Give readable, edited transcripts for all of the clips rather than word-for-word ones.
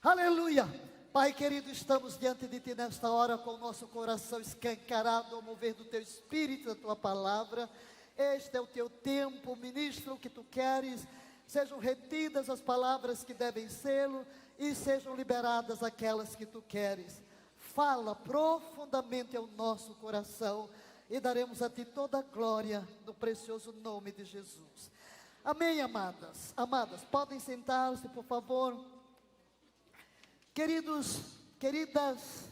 Aleluia! Pai querido, estamos diante de Ti nesta hora com o nosso coração escancarado ao mover do Teu Espírito, da Tua Palavra. Este é o Teu tempo, ministra o que Tu queres, sejam retidas as palavras que devem sê-lo e sejam liberadas aquelas que Tu queres. Fala profundamente ao nosso coração e daremos a Ti toda a glória no precioso nome de Jesus. Amém, amadas? Amadas, podem sentar-se, por favor. Queridos, queridas,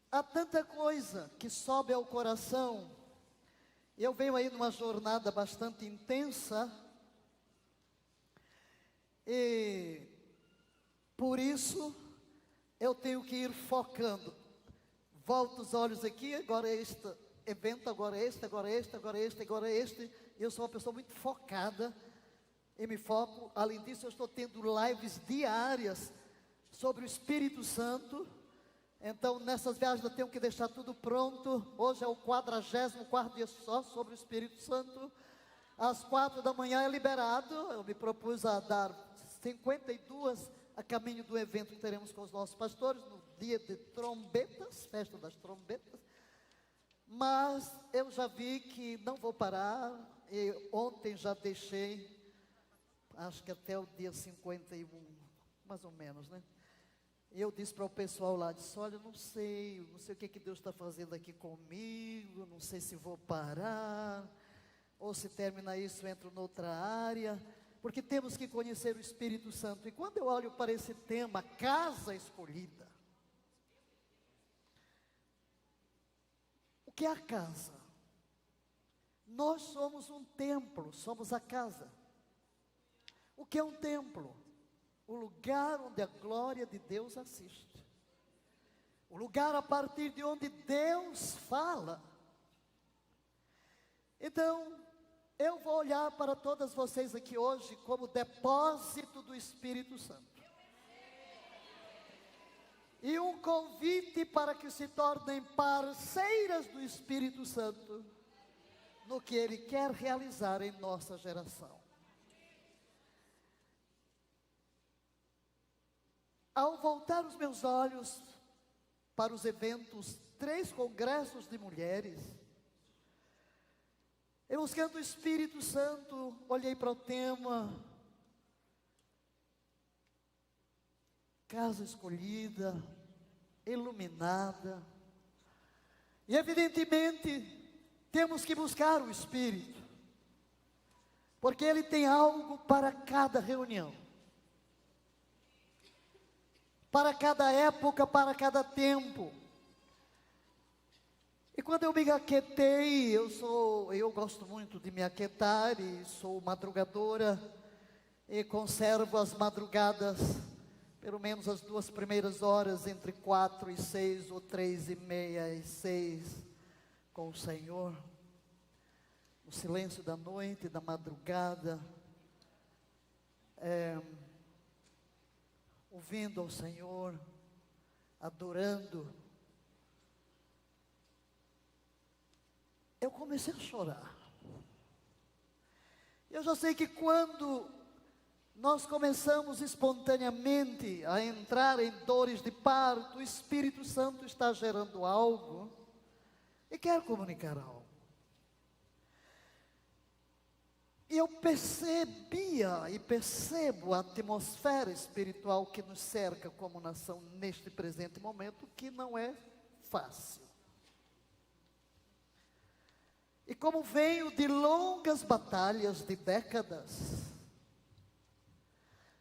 há tanta coisa que sobe ao coração. Eu venho aí numa jornada bastante intensa e por isso eu tenho que ir focando. Volto os olhos aqui, agora é este evento, agora é este, agora é este, agora é este, agora é este. Eu sou uma pessoa muito focada. E me foco, além disso eu estou tendo lives diárias sobre o Espírito Santo. Então nessas viagens eu tenho que deixar tudo pronto. Hoje é o 44º dia só sobre o Espírito Santo. Às 4 da manhã é liberado. Eu me propus a dar 52 a caminho do evento que teremos com os nossos pastores, no dia de trombetas, festa das trombetas. Mas eu já vi que não vou parar, e ontem já deixei, acho que até o dia 51, mais ou menos, né? Eu disse para o pessoal lá, disse, olha, não sei o que Deus está fazendo aqui comigo, não sei se vou parar, ou se termina isso, entro noutra área, porque temos que conhecer o Espírito Santo. E quando eu olho para esse tema, casa escolhida, o que é a casa? Nós somos um templo, somos a casa. O que é um templo? O lugar onde a glória de Deus assiste. O lugar a partir de onde Deus fala. Então, eu vou olhar para todas vocês aqui hoje como depósito do Espírito Santo. E um convite para que se tornem parceiras do Espírito Santo no que Ele quer realizar em nossa geração. Ao voltar os meus olhos para os eventos, 3 congressos de mulheres, eu buscando o Espírito Santo, olhei para o tema, casa escolhida, iluminada, e evidentemente, temos que buscar o Espírito, porque Ele tem algo para cada reunião. Para cada época, para cada tempo. E quando eu me aquetei, eu gosto muito de me aquietar e sou madrugadora e conservo as madrugadas, pelo menos as 2 primeiras horas, entre 4 e 6 ou 3 e meia e 6, com o Senhor, no silêncio da noite, da madrugada, ouvindo ao Senhor, adorando. Eu comecei a chorar. Eu já sei que quando nós começamos espontaneamente a entrar em dores de parto, o Espírito Santo está gerando algo e quer comunicar algo. E eu percebia e percebo a atmosfera espiritual que nos cerca como nação neste presente momento, que não é fácil. E como venho de longas batalhas de décadas,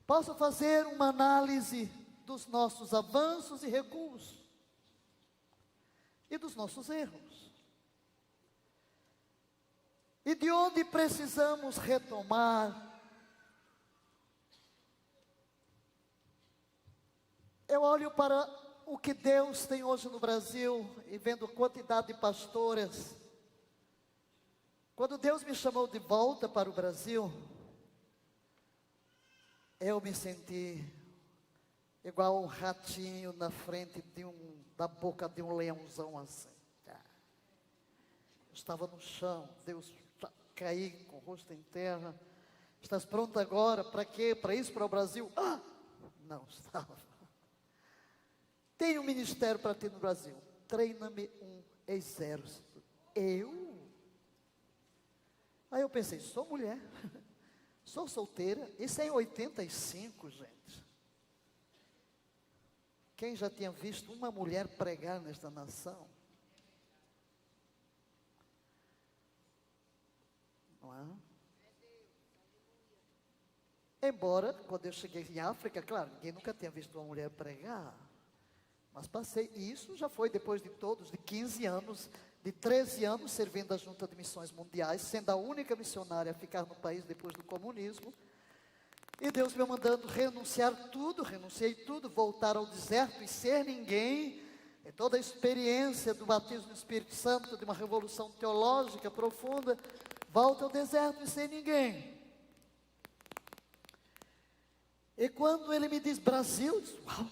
posso fazer uma análise dos nossos avanços e recuos, e dos nossos erros. E de onde precisamos retomar. Eu olho para o que Deus tem hoje no Brasil e vendo a quantidade de pastoras. Quando Deus me chamou de volta para o Brasil, eu me senti igual um ratinho na frente da boca de um leãozão assim. Eu estava no chão, Deus caí com o rosto em terra Estás pronta agora? Para quê? Para isso, para o Brasil? Ah, não estava. Tenho um ministério para ti no Brasil. Treina-me um exército. Eu? Aí eu pensei, sou mulher, sou solteira. Isso é em 85, gente. Quem já tinha visto uma mulher pregar nesta nação? Não é? Embora, quando eu cheguei em África, claro, ninguém nunca tinha visto uma mulher pregar. Mas passei, e isso já foi depois de todos, de 15 anos, de 13 anos servindo a Junta de Missões Mundiais, sendo a única missionária a ficar no país depois do comunismo. E Deus me mandando renunciar tudo, renunciei tudo, voltar ao deserto e ser ninguém. E toda a experiência do batismo no Espírito Santo, de uma revolução teológica profunda, volta ao deserto e ser ninguém. E quando ele me diz Brasil, eu disse, uau.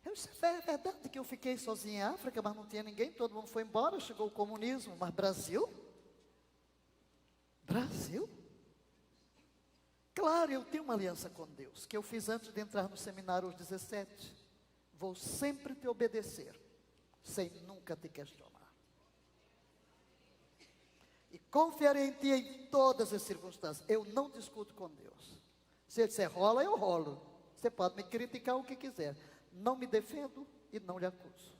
Eu disse, é verdade que eu fiquei sozinho em África, mas não tinha ninguém, todo mundo foi embora, chegou o comunismo, mas Brasil? Brasil? Claro, eu tenho uma aliança com Deus, que eu fiz antes de entrar no seminário aos 17. Vou sempre te obedecer, sem nunca te questionar. E confiarei em ti em todas as circunstâncias. Eu não discuto com Deus. Se ele disser rola, eu rolo. Você pode me criticar o que quiser. Não me defendo e não lhe acuso.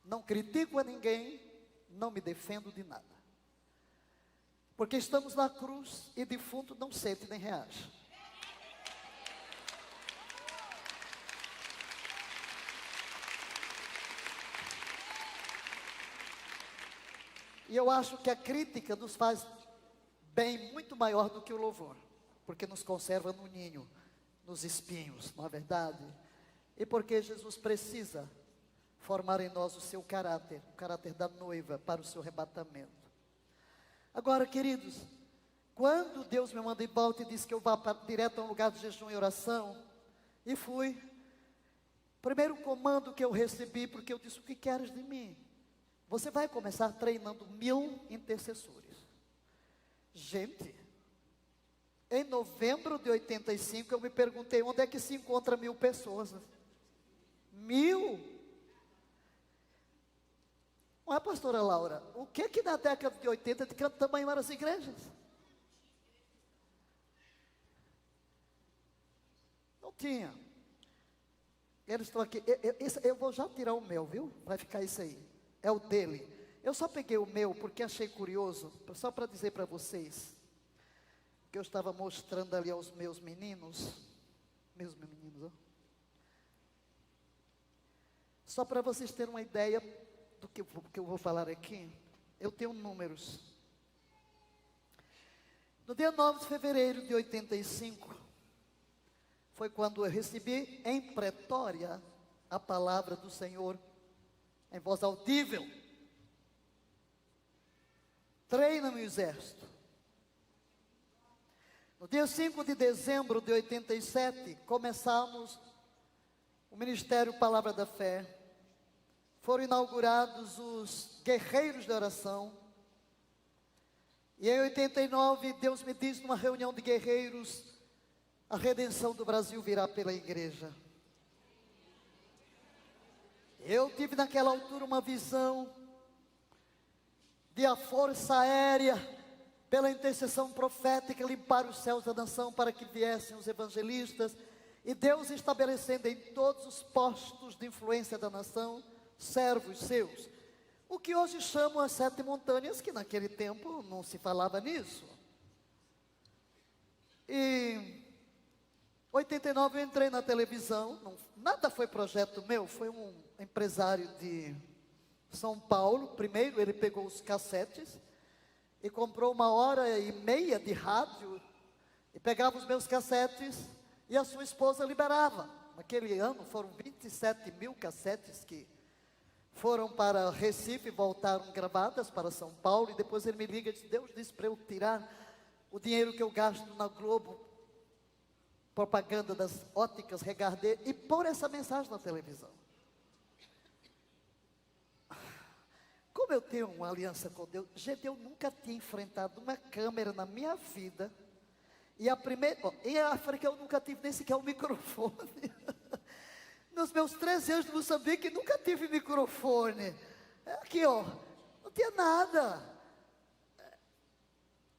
Não critico a ninguém, não me defendo de nada. Porque estamos na cruz e defunto não sente nem reage. E eu acho que a crítica nos faz bem muito maior do que o louvor. Porque nos conserva no ninho, nos espinhos, não é verdade? E porque Jesus precisa formar em nós o seu caráter, o caráter da noiva para o seu arrebatamento. Agora, queridos, quando Deus me manda em volta e diz que eu vá direto a um lugar de jejum e oração, e fui, primeiro comando que eu recebi, porque eu disse, o que queres de mim? Você vai começar treinando 1000 intercessores. Gente, em novembro de 85, eu me perguntei, onde é que se encontra 1000 pessoas? 1000? Não é, pastora Laura? O que na década de 80 de que tamanho eram as igrejas? Não tinha. Eles estão aqui. Eu vou já tirar o meu, viu? Vai ficar isso aí. É o dele. Eu só peguei o meu porque achei curioso, só para dizer para vocês, que eu estava mostrando ali aos meus meninos, ó. Só para vocês terem uma ideia do que eu vou falar aqui, eu tenho números. No dia 9 de fevereiro de 85, foi quando eu recebi em Pretória a palavra do Senhor, em voz audível. Treina-me o exército. No dia 5 de dezembro de 87, começamos o Ministério Palavra da Fé. Foram inaugurados os guerreiros de oração. E em 89, Deus me disse numa reunião de guerreiros, a redenção do Brasil virá pela igreja. Eu tive naquela altura uma visão de a força aérea, pela intercessão profética, limpar os céus da nação para que viessem os evangelistas. E Deus estabelecendo em todos os postos de influência da nação, servos seus. O que hoje chamam as 7 montanhas, que naquele tempo não se falava nisso. E 89 eu entrei na televisão, nada foi projeto meu, foi um empresário de São Paulo. Primeiro ele pegou os cassetes e comprou 1h30 de rádio, e pegava os meus cassetes, e a sua esposa liberava. Naquele ano foram 27.000 cassetes que foram para Recife e voltaram gravadas para São Paulo. E depois ele me liga e diz, Deus disse para eu tirar o dinheiro que eu gasto na Globo, propaganda das óticas Regardê, e pôr essa mensagem na televisão. Como eu tenho uma aliança com Deus, gente, eu nunca tinha enfrentado uma câmera na minha vida, E a primeira, em África eu nunca tive nem sequer um microfone. Nos meus 13 anos de Moçambique, nunca tive microfone. Aqui, ó, não tinha nada.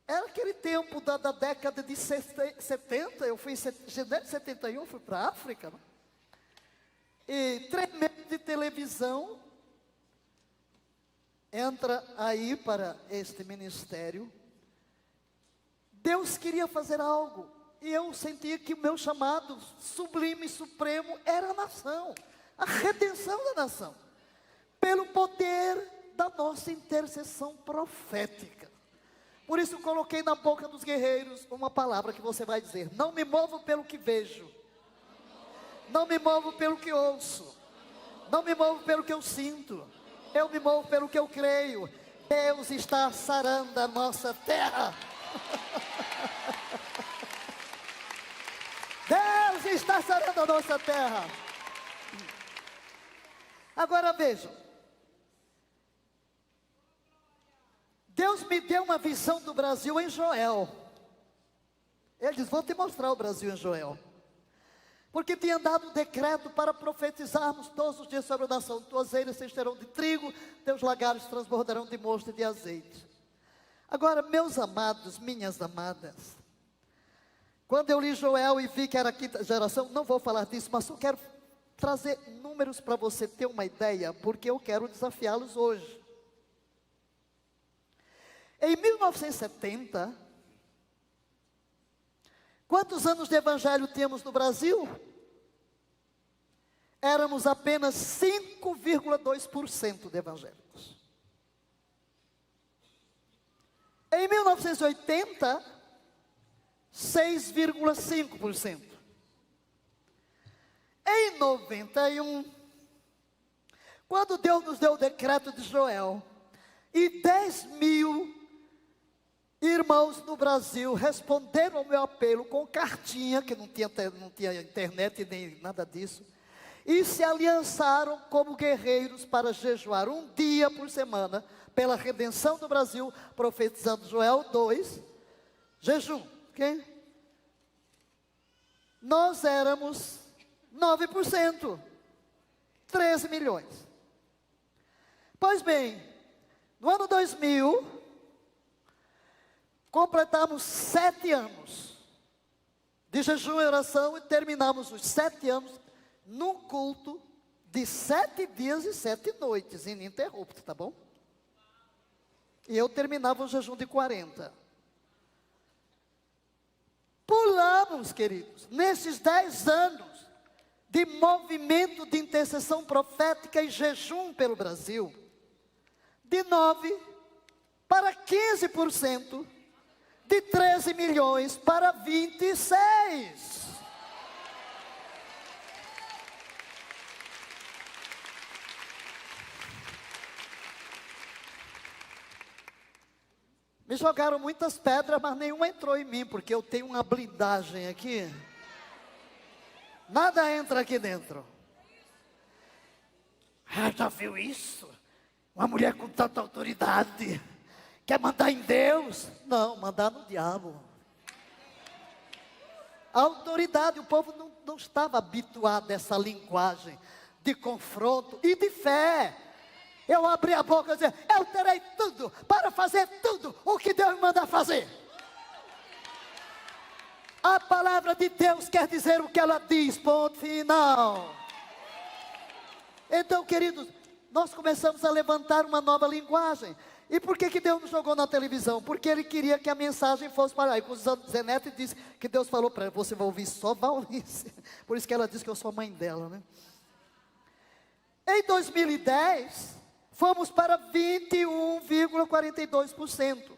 Era aquele tempo da década de 70, eu fui em janeiro de 71, fui para a África. Né? E tremendo de televisão, entra aí para este ministério. Deus queria fazer algo, e eu sentia que o meu chamado sublime e supremo era a nação, a redenção da nação, pelo poder da nossa intercessão profética. Por isso coloquei na boca dos guerreiros uma palavra que você vai dizer: não me movo pelo que vejo, não me movo pelo que ouço, não me movo pelo que eu sinto, eu me movo pelo que eu creio. Deus está sarando a nossa terra. Deus está sarando a nossa terra. Agora vejam, Deus me deu uma visão do Brasil em Joel. Ele diz: vou te mostrar o Brasil em Joel. Porque tinha dado um decreto para profetizarmos todos os dias sobre a nação. Tuas eiras se encherão de trigo, teus lagares transbordarão de mosto e de azeite. Agora, meus amados, minhas amadas, quando eu li Joel e vi que era a quinta geração, não vou falar disso, mas só quero trazer números para você ter uma ideia, porque eu quero desafiá-los hoje. Em 1970, quantos anos de evangelho tínhamos no Brasil? Éramos apenas 5,2% de evangélicos. Em 1980, 6,5%. Em 91, quando Deus nos deu o decreto de Joel, e 10 mil irmãos no Brasil responderam ao meu apelo com cartinha, que não tinha internet nem nada disso, e se aliançaram como guerreiros para jejuar um dia por semana, pela redenção do Brasil, profetizando Joel 2, jejum, ok? Nós éramos 9%, 13 milhões. Pois bem, no ano 2000, completamos 7 anos de jejum e oração e terminamos os 7 anos num culto de 7 dias e 7 noites, ininterrupto, tá bom? E eu terminava o jejum de 40. Pulamos, queridos, nesses 10 anos de movimento de intercessão profética e jejum pelo Brasil, de 9 para 15%, de 13 milhões para 26. Me jogaram muitas pedras, mas nenhuma entrou em mim, porque eu tenho uma blindagem aqui. Nada entra aqui dentro. Ah, já viu isso? Uma mulher com tanta autoridade quer mandar em Deus? Não, mandar no diabo. A autoridade, o povo não estava habituado a essa linguagem de confronto e de fé. Eu abri a boca e dizia: eu terei tudo para fazer tudo o que Deus me manda fazer. A palavra de Deus quer dizer o que ela diz, ponto final. Então, queridos, nós começamos a levantar uma nova linguagem. E por que Deus nos jogou na televisão? Porque Ele queria que a mensagem fosse para lá. E quando Zenete disse que Deus falou para ela: você vai ouvir só Valnice. Por isso que ela disse que eu sou a mãe dela, né? Em 2010... fomos para 21,42%.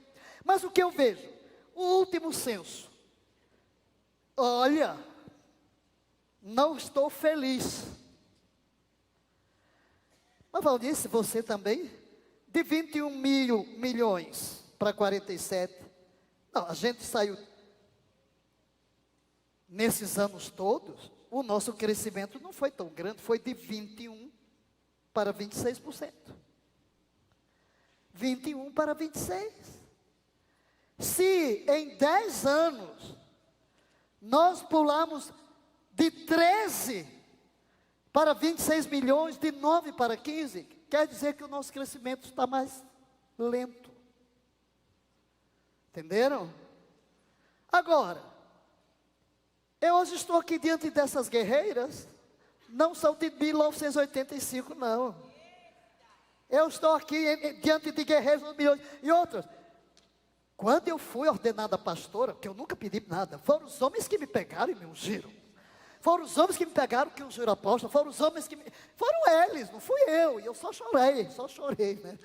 Mas o que eu vejo? O último censo. Olha, não estou feliz. Mas Valnice, você também? De 21 milhões para 47. Não, a gente saiu, nesses anos todos, o nosso crescimento não foi tão grande, foi de 21 para 26%. 21 para 26. Se em 10 anos Nós pulamos de 13 para 26 milhões, de 9 para 15. Quer dizer que o nosso crescimento está mais lento. Entenderam? Agora, eu hoje estou aqui diante dessas guerreiras, não são de 1985, não. Eu estou aqui diante de guerreiros dos milhões. E outras, quando eu fui ordenada pastora, que eu nunca pedi nada, foram os homens que me pegaram e me ungiram. Foram os homens que me pegaram que ungiram apóstolo, foram os homens que me... Foram eles, não fui eu, e eu só chorei, né?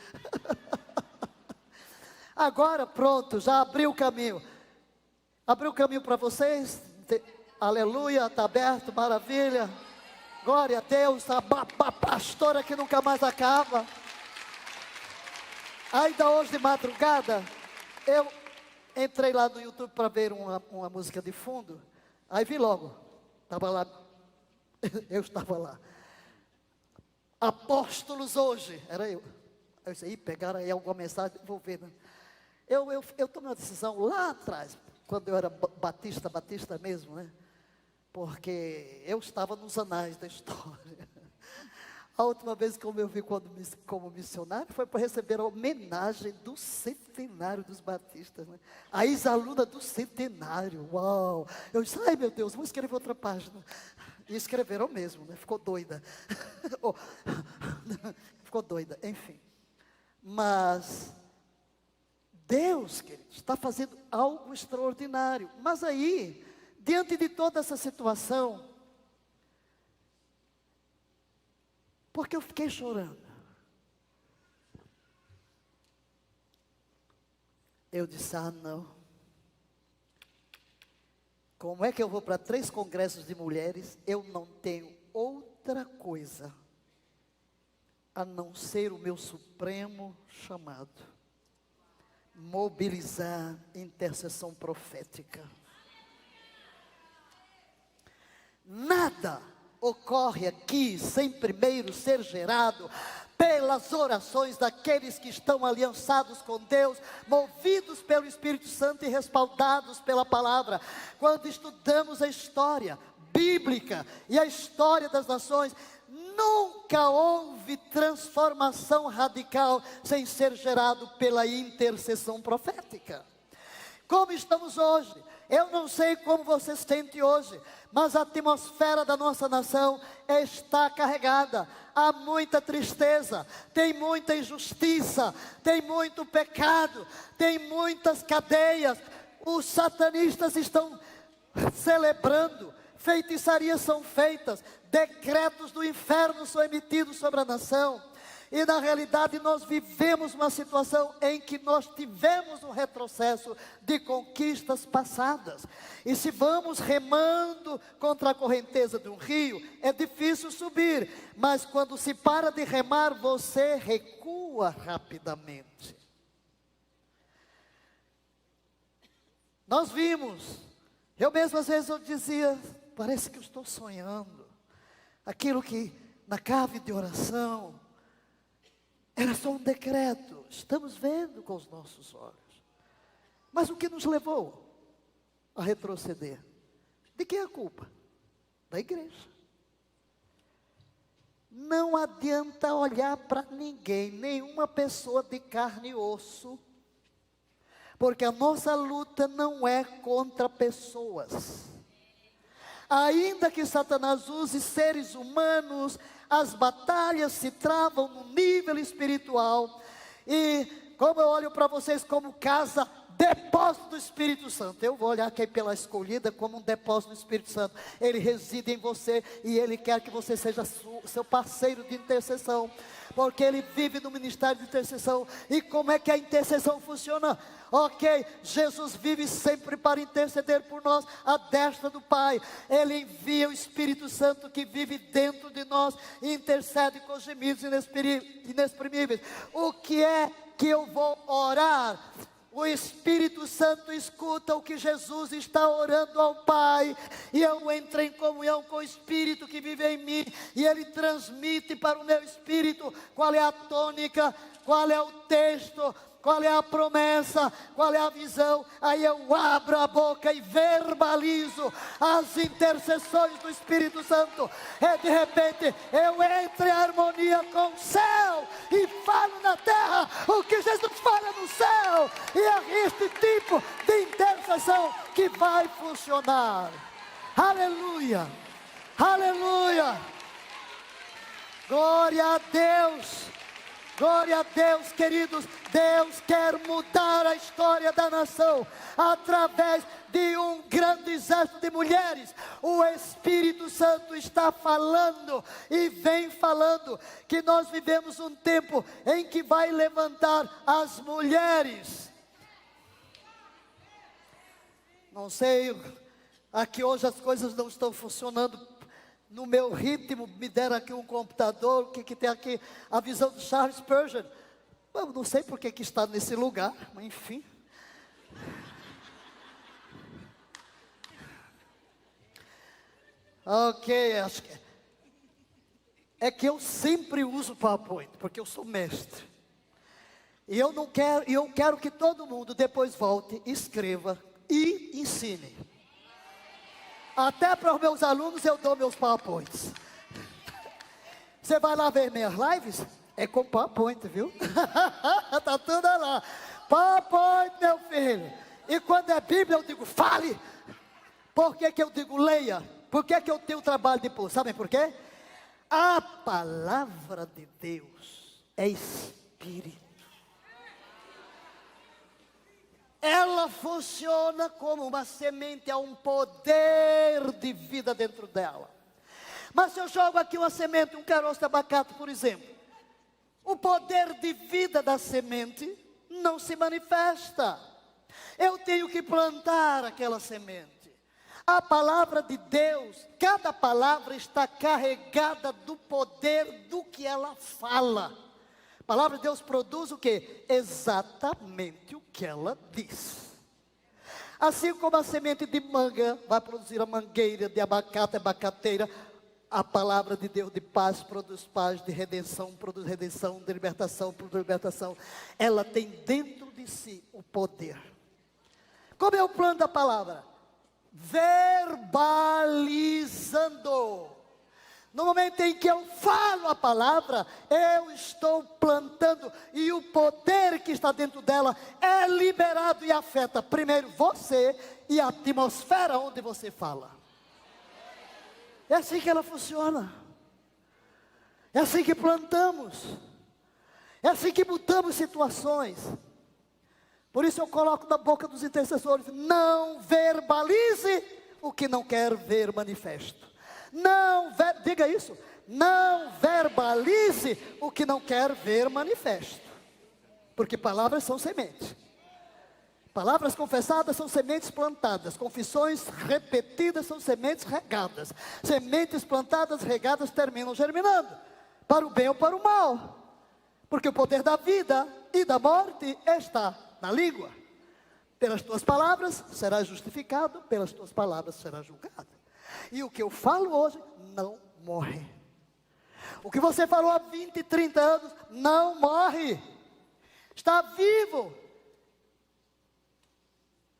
Agora pronto, já abriu o caminho. Abriu o caminho para vocês? Aleluia, está aberto, maravilha. Glória a Deus, a pastora que nunca mais acaba. Ainda hoje de madrugada, eu entrei lá no YouTube para ver uma música de fundo. Aí vi logo, estava lá, eu estava lá. Apóstolos hoje, era eu. Eu disse, aí pegaram aí alguma mensagem, vou ver, né? Eu tomei uma decisão lá atrás, quando eu era batista mesmo, né? Porque eu estava nos anais da história. A última vez que eu me vi como missionário foi para receber a homenagem do centenário dos batistas, né? A ex-aluna do centenário, uau! Eu disse, ai meu Deus, vou escrever outra página. E escreveram mesmo, né? Ficou doida. Ficou doida, enfim. Mas Deus, queridos, está fazendo algo extraordinário. Mas aí, diante de toda essa situação, porque eu fiquei chorando, eu disse, não, como é que eu vou para 3 congressos de mulheres, eu não tenho outra coisa, a não ser o meu supremo chamado, mobilizar intercessão profética. Nada ocorre aqui sem primeiro ser gerado pelas orações daqueles que estão aliançados com Deus, movidos pelo Espírito Santo e respaldados pela palavra. Quando estudamos a história bíblica e a história das nações, nunca houve transformação radical sem ser gerado pela intercessão profética. Como estamos hoje? Eu não sei como você se sente hoje, mas a atmosfera da nossa nação está carregada. Há muita tristeza, tem muita injustiça, tem muito pecado, tem muitas cadeias. Os satanistas estão celebrando, feitiçarias são feitas, decretos do inferno são emitidos sobre a nação. E na realidade nós vivemos uma situação em que nós tivemos um retrocesso de conquistas passadas. E se vamos remando contra a correnteza de um rio, é difícil subir. Mas quando se para de remar, você recua rapidamente. Nós vimos, eu mesmo às vezes eu dizia, parece que eu estou sonhando. Aquilo que na cave de oração era só um decreto, estamos vendo com os nossos olhos. Mas o que nos levou a retroceder? De quem é a culpa? Da igreja. Não adianta olhar para ninguém, nenhuma pessoa de carne e osso, porque a nossa luta não é contra pessoas. Ainda que Satanás use seres humanos, as batalhas se travam no nível espiritual. E como eu olho para vocês como casa, depósito do Espírito Santo, eu vou olhar aqui pela escolhida como um depósito do Espírito Santo. Ele reside em você e Ele quer que você seja seu parceiro de intercessão, porque Ele vive no ministério de intercessão. E como é que a intercessão funciona? Ok, Jesus vive sempre para interceder por nós, à destra do Pai. Ele envia o Espírito Santo que vive dentro de nós e intercede com gemidos inexprimíveis. O que é que eu vou orar? O Espírito Santo escuta o que Jesus está orando ao Pai, e eu entro em comunhão com o Espírito que vive em mim, e Ele transmite para o meu espírito qual é a tônica, qual é o texto, qual é a promessa, qual é a visão. Aí eu abro a boca e verbalizo as intercessões do Espírito Santo. E de repente eu entro em harmonia com o céu e falo na terra o que Jesus fala no céu. E é este tipo de intercessão que vai funcionar. Aleluia, aleluia, glória a Deus. Glória a Deus, queridos. Deus quer mudar a história da nação através de um grande exército de mulheres. O Espírito Santo está falando e vem falando que nós vivemos um tempo em que vai levantar as mulheres. Não sei, aqui hoje as coisas não estão funcionando no meu ritmo. Me deram aqui um computador, o que tem aqui? A visão de Charles Spurgeon. Eu não sei por que está nesse lugar, mas enfim. Ok, acho que é que eu sempre uso PowerPoint, porque eu sou mestre. E eu quero que todo mundo depois volte, escreva e ensine. Até para os meus alunos eu dou meus PowerPoints. Você vai lá ver minhas lives? É com PowerPoint, viu? Está tudo lá. PowerPoint, meu filho. E quando é Bíblia eu digo, fale. Por que eu digo, leia? Por que eu tenho o trabalho de pôr? Sabem por quê? A palavra de Deus é Espírito. Ela funciona como uma semente, há um poder de vida dentro dela. Mas se eu jogo aqui uma semente, um caroço de abacate, por exemplo, o poder de vida da semente não se manifesta. Eu tenho que plantar aquela semente. A palavra de Deus, cada palavra está carregada do poder do que ela fala. A palavra de Deus produz o quê? Exatamente o que ela diz. Assim como a semente de manga vai produzir a mangueira, de abacate, a abacateira, a palavra de Deus de paz produz paz, de redenção produz redenção, de libertação produz libertação. Ela tem dentro de si o poder. Como é o plano da palavra? Verbalizando. No momento em que eu falo a palavra, eu estou plantando, e o poder que está dentro dela é liberado e afeta primeiro você e a atmosfera onde você fala. É assim que ela funciona. É assim que plantamos. É assim que mudamos situações. Por isso eu coloco na boca dos intercessores: não verbalize o que não quer ver manifesto. Diga isso, não verbalize o que não quer ver manifesto. Porque palavras são sementes. Palavras confessadas são sementes plantadas. Confissões repetidas são sementes regadas. Sementes plantadas, regadas, terminam germinando. Para o bem ou para o mal. Porque o poder da vida e da morte está na língua. Pelas tuas palavras serás justificado, pelas tuas palavras serás julgado. E o que eu falo hoje não morre. O que você falou há 20, 30 anos não morre. Está vivo.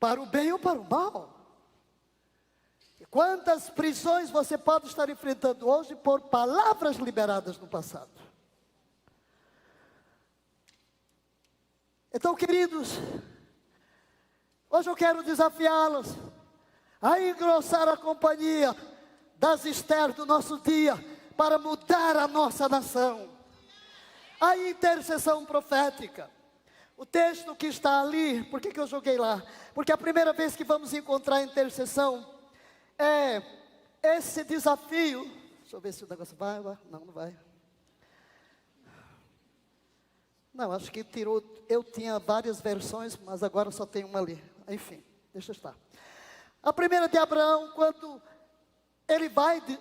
Para o bem ou para o mal. E quantas prisões você pode estar enfrentando hoje por palavras liberadas no passado. Então, queridos, hoje eu quero desafiá-los a engrossar a companhia das Esther do nosso dia, para mudar a nossa nação. A intercessão profética. O texto que está ali, por que eu joguei lá? Porque a primeira vez que vamos encontrar a intercessão é esse desafio. Deixa eu ver se o negócio vai. Não vai. Não, acho que tirou. Eu tinha várias versões, mas agora só tem uma ali. Enfim, deixa estar. A primeira de Abraão, quando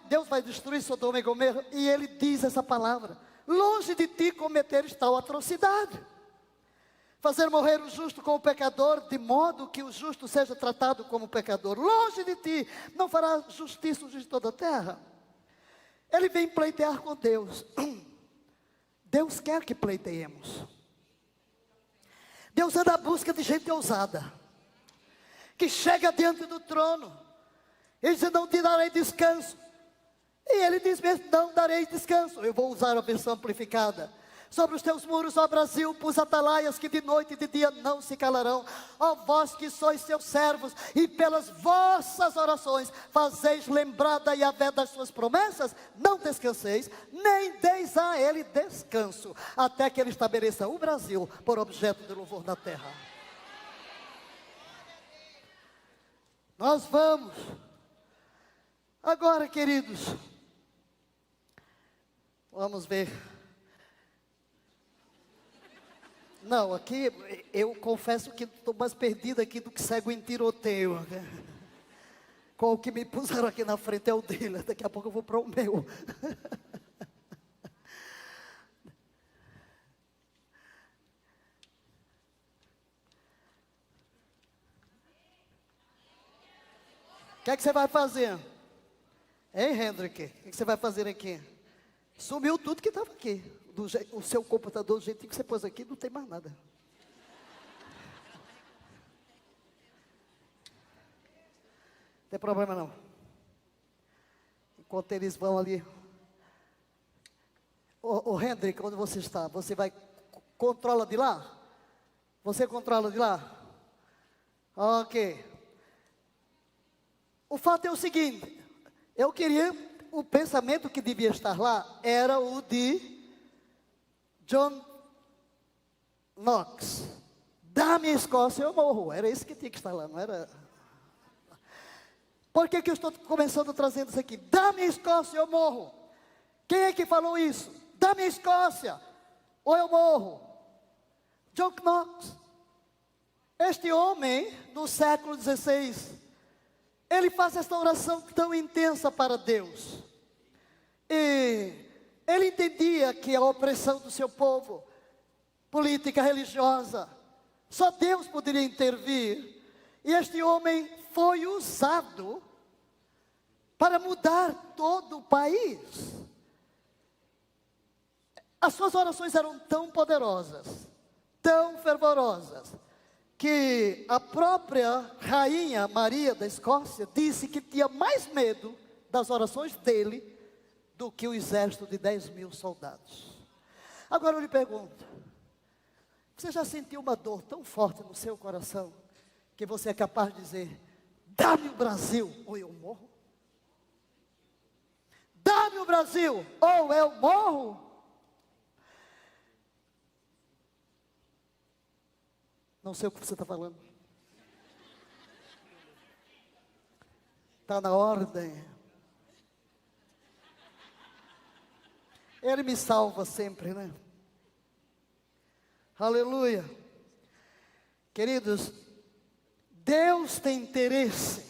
Deus vai destruir Sodoma e Gomorra, e ele diz essa palavra: longe de ti cometeres tal atrocidade, fazer morrer o justo com o pecador, de modo que o justo seja tratado como pecador. Longe de ti, não fará justiça de toda a terra. Ele vem pleitear com Deus. Deus quer que pleiteemos. Deus anda à busca de gente ousada, que chega diante do trono. Ele diz: não te darei descanso. E ele diz mesmo: não darei descanso. Eu vou usar a versão amplificada. Sobre os teus muros, ó Brasil, pus atalaias que de noite e de dia não se calarão. Ó vós que sois seus servos, e pelas vossas orações fazeis lembrar da Yahvé das suas promessas, não descanseis, nem deis a ele descanso, até que ele estabeleça o Brasil por objeto de louvor na terra. Nós vamos. Agora, queridos, vamos ver. Não, aqui eu confesso que estou mais perdido aqui do que cego em tiroteio. Com o que me puseram aqui na frente é o dele, daqui a pouco eu vou para o meu. O que é que você vai fazer? Hein, Hendrick? O que é que você vai fazer aqui? Sumiu tudo que estava aqui. O seu computador, do jeitinho que você pôs aqui, não tem mais nada. Não tem problema não. Enquanto eles vão ali. Ô Hendrick, onde você está? Você vai, controla de lá? Você controla de lá? Ok. O fato é o seguinte, eu queria, o pensamento que devia estar lá, era o de John Knox. Da-me a Escócia, eu morro. Era isso que tinha que estar lá, não era? Por que eu estou começando trazendo isso aqui? Da-me a Escócia, eu morro. Quem é que falou isso? Da-me a Escócia, ou eu morro. John Knox. Este homem, no século XVI, ele faz esta oração tão intensa para Deus. E ele entendia que a opressão do seu povo, política, religiosa, só Deus poderia intervir. E este homem foi usado para mudar todo o país. As suas orações eram tão poderosas, tão fervorosas, que a própria rainha Maria da Escócia disse que tinha mais medo das orações dele do que o exército de 10.000 soldados. Agora eu lhe pergunto, você já sentiu uma dor tão forte no seu coração, que você é capaz de dizer: dá-me o Brasil, ou eu morro? Dá-me o Brasil, ou eu morro? Não sei o que você está falando. Está na ordem. Ele me salva sempre, né? Aleluia. Queridos, Deus tem interesse.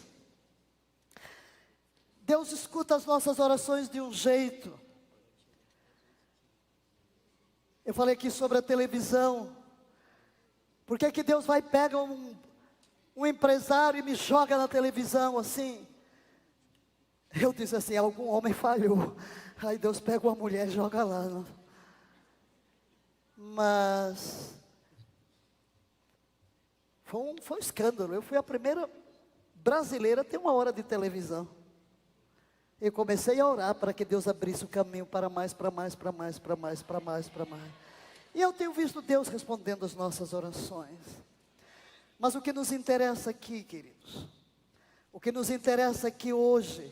Deus escuta as nossas orações de um jeito. Eu falei aqui sobre a televisão. Por que que Deus vai pegar um empresário e me joga na televisão assim? Eu disse assim: algum homem falhou. Aí Deus pega uma mulher e joga lá. Não? Mas foi um escândalo. Eu fui a primeira brasileira a ter uma hora de televisão. Eu comecei a orar para que Deus abrisse o caminho para mais, para mais, para mais, para mais, para mais, para mais. E eu tenho visto Deus respondendo as nossas orações. Mas o que nos interessa aqui, queridos, o que nos interessa aqui hoje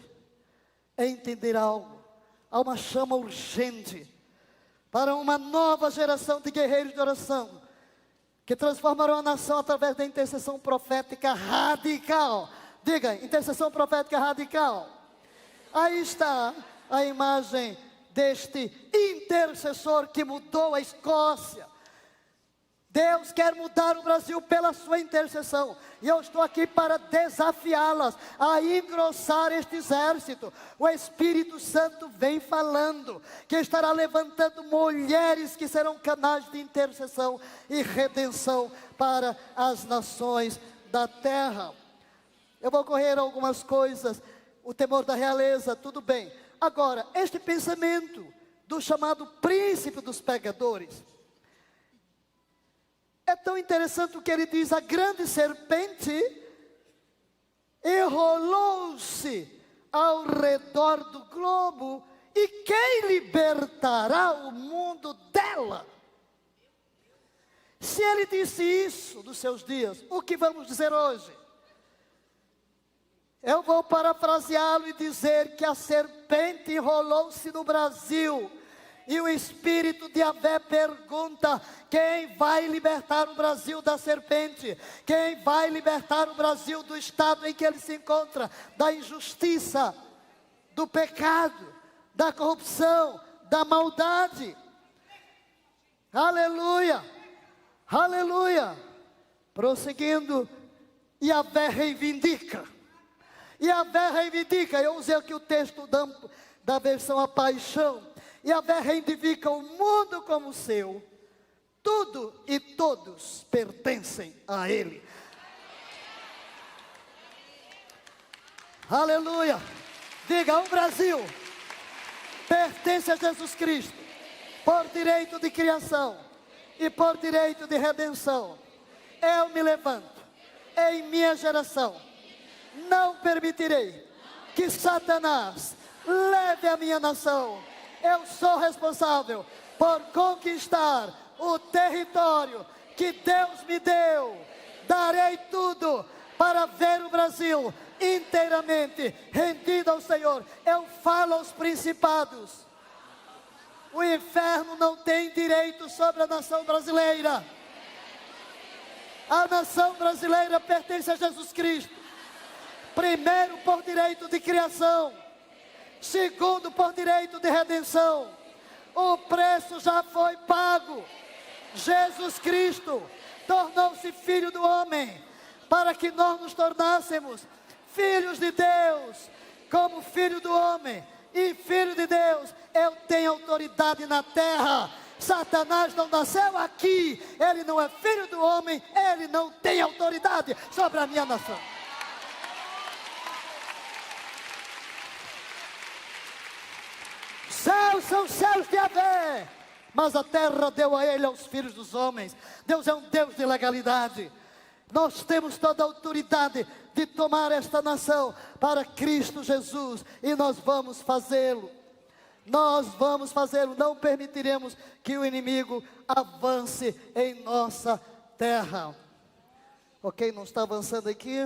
é entender algo. Há uma chama urgente para uma nova geração de guerreiros de oração, que transformarão a nação através da intercessão profética radical. Diga, intercessão profética radical. Aí está a imagem deste intercessor que mudou a Escócia. Deus quer mudar o Brasil pela sua intercessão. E eu estou aqui para desafiá-las a engrossar este exército. O Espírito Santo vem falando que estará levantando mulheres que serão canais de intercessão e redenção para as nações da terra. Eu vou correr algumas coisas. O temor da realeza, tudo bem. Agora, este pensamento do chamado príncipe dos pecadores, É tão interessante o que ele diz: a grande serpente enrolou-se ao redor do globo, e quem libertará o mundo dela? Se ele disse isso dos seus dias, o que vamos dizer hoje? Eu vou parafraseá-lo e dizer que a serpente enrolou-se no Brasil, e o Espírito de Yahvé pergunta: quem vai libertar o Brasil da serpente? Quem vai libertar o Brasil do estado em que ele se encontra? Da injustiça, do pecado, da corrupção, da maldade. Aleluia, aleluia. Prosseguindo, Yahvé reivindica. Yahvé reivindica, eu usei aqui o texto da versão A Paixão. Yahvé reivindica o mundo como seu. Tudo e todos pertencem a Ele. Aleluia. Diga: o Brasil pertence a Jesus Cristo, por direito de criação e por direito de redenção. Eu me levanto em minha geração. Não permitirei que Satanás leve a minha nação. Eu sou responsável por conquistar o território que Deus me deu. Darei tudo para ver o Brasil inteiramente rendido ao Senhor. Eu falo aos principados: o inferno não tem direito sobre a nação brasileira. A nação brasileira pertence a Jesus Cristo. Primeiro, por direito de criação. Segundo, por direito de redenção. O preço já foi pago. Jesus Cristo tornou-se Filho do homem, para que nós nos tornássemos filhos de Deus. Como filho do homem e filho de Deus, eu tenho autoridade na terra. Satanás não nasceu aqui. Ele não é filho do homem. Ele não tem autoridade sobre a minha nação. Céus são céus de Yahvé, mas a terra deu a ele, aos filhos dos homens. Deus é um Deus de legalidade. Nós temos toda a autoridade de tomar esta nação para Cristo Jesus, e nós vamos fazê-lo. Nós vamos fazê-lo. Não permitiremos que o inimigo avance em nossa terra. Ok, não está avançando aqui.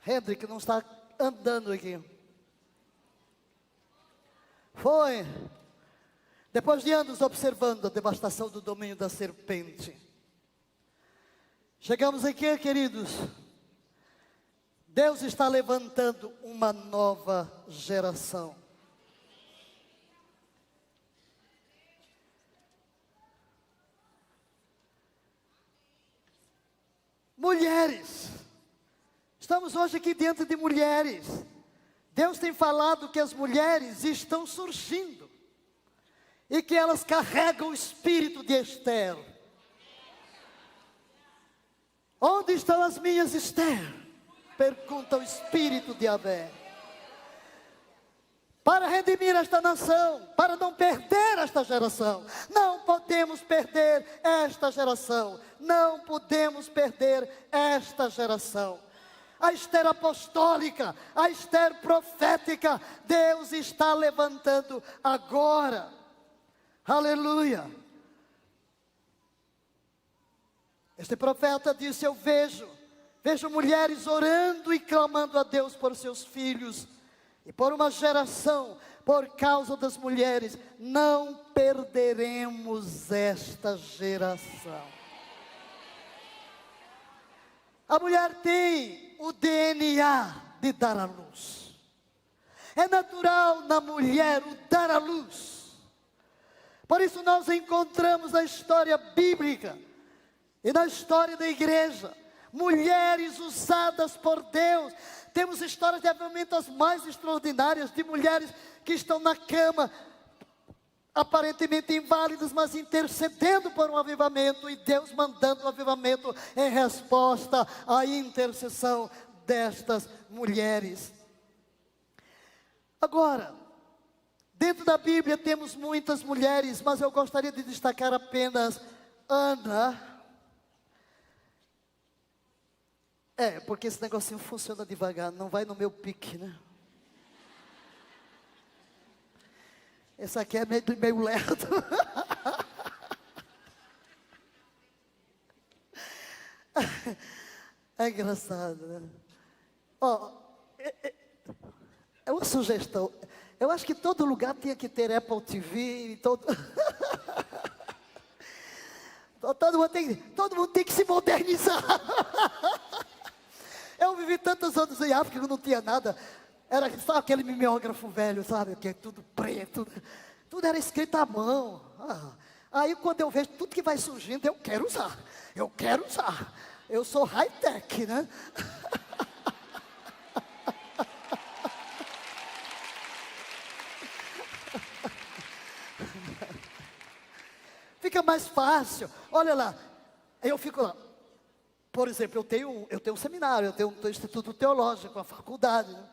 Hendrik não está andando aqui. Foi depois de anos observando a devastação do domínio da serpente, chegamos aqui, queridos. Deus está levantando uma nova geração. Mulheres. Estamos hoje aqui diante de mulheres. Deus tem falado que as mulheres estão surgindo e que elas carregam o espírito de Esther. Onde estão as minhas Esther? Pergunta o espírito de Yahvé. Para redimir esta nação, para não perder esta geração. Não podemos perder esta geração. Não podemos perder esta geração. A Esther apostólica, a Esther profética, Deus está levantando agora. Aleluia. Este profeta disse: eu vejo mulheres orando e clamando a Deus por seus filhos e por uma geração. Por causa das mulheres, não perderemos esta geração. A mulher tem o DNA de dar à luz. É natural na mulher o dar à luz. Por isso nós encontramos na história bíblica e na história da igreja mulheres usadas por Deus. Temos histórias de avivamento as mais extraordinárias, de mulheres que estão na cama, aparentemente inválidas, mas intercedendo por um avivamento, e Deus mandando o avivamento em resposta à intercessão destas mulheres. Agora, Dentro da Bíblia temos muitas mulheres, mas eu gostaria de destacar apenas Ana. Porque esse negocinho funciona devagar, não vai no meu pique, né? Esse aqui é meio lerdo. É engraçado, né? É uma sugestão. Eu acho que todo lugar tinha que ter Apple TV, todo mundo tem que se modernizar. Eu vivi tantos anos em África que não tinha nada. Era só aquele mimeógrafo velho, sabe? Que é tudo preto. Tudo era escrito à mão. Aí quando eu vejo tudo que vai surgindo, eu quero usar. Eu sou high-tech, né? Fica mais fácil. Olha lá, eu fico lá. Por exemplo, eu tenho um seminário, eu tenho um instituto teológico, uma faculdade, né?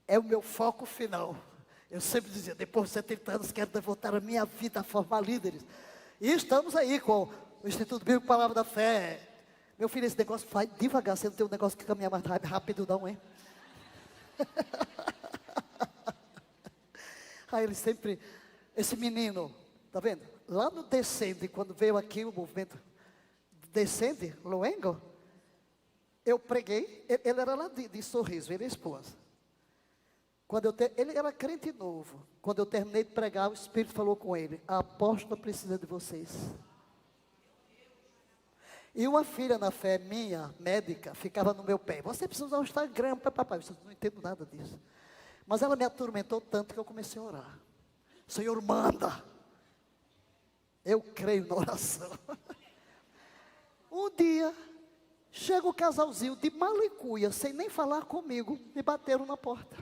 É o meu foco final. Eu sempre dizia, depois de 70 anos, quero devotar a minha vida a formar líderes. E estamos aí com o Instituto Bíblico Palavra da Fé. Meu filho, esse negócio vai devagar, você não tem um negócio que caminha mais rápido não, hein? Aí ele sempre, esse menino, tá vendo? Lá no Descende, quando veio aqui o movimento Descende, Luengo, eu preguei, ele era lá de Sorriso, ele e a esposa. Ele era crente novo. Quando eu terminei de pregar, o Espírito falou com ele: a apóstola precisa de vocês. E uma filha na fé minha, médica, ficava no meu pé. Você precisa usar o Instagram, papai. Eu não entendo nada disso. Mas ela me atormentou tanto que eu comecei a orar. Senhor, manda. Eu creio na oração. Um dia, chega o casalzinho de malicuia, sem nem falar comigo, me bateram na porta.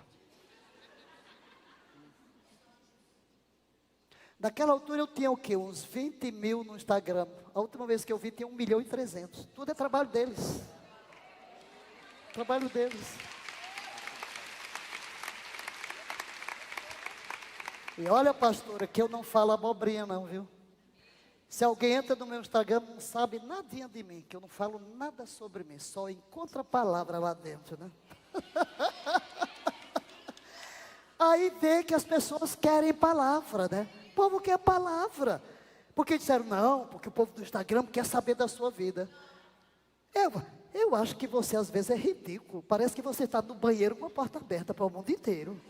Naquela altura eu tinha o quê? Uns 20 mil no Instagram. A última vez que eu vi tinha 1.300.000. Tudo é trabalho deles. Trabalho deles. E olha, pastora, que eu não falo abobrinha não, viu? Se alguém entra no meu Instagram, não sabe nadinha de mim, que eu não falo nada sobre mim, só encontra a palavra lá dentro, né? Aí vê que as pessoas querem palavra, né? O povo quer palavra. Porque disseram, não, porque o povo do Instagram quer saber da sua vida. Eu acho que você às vezes é ridículo. Parece que você está no banheiro com a porta aberta para o mundo inteiro.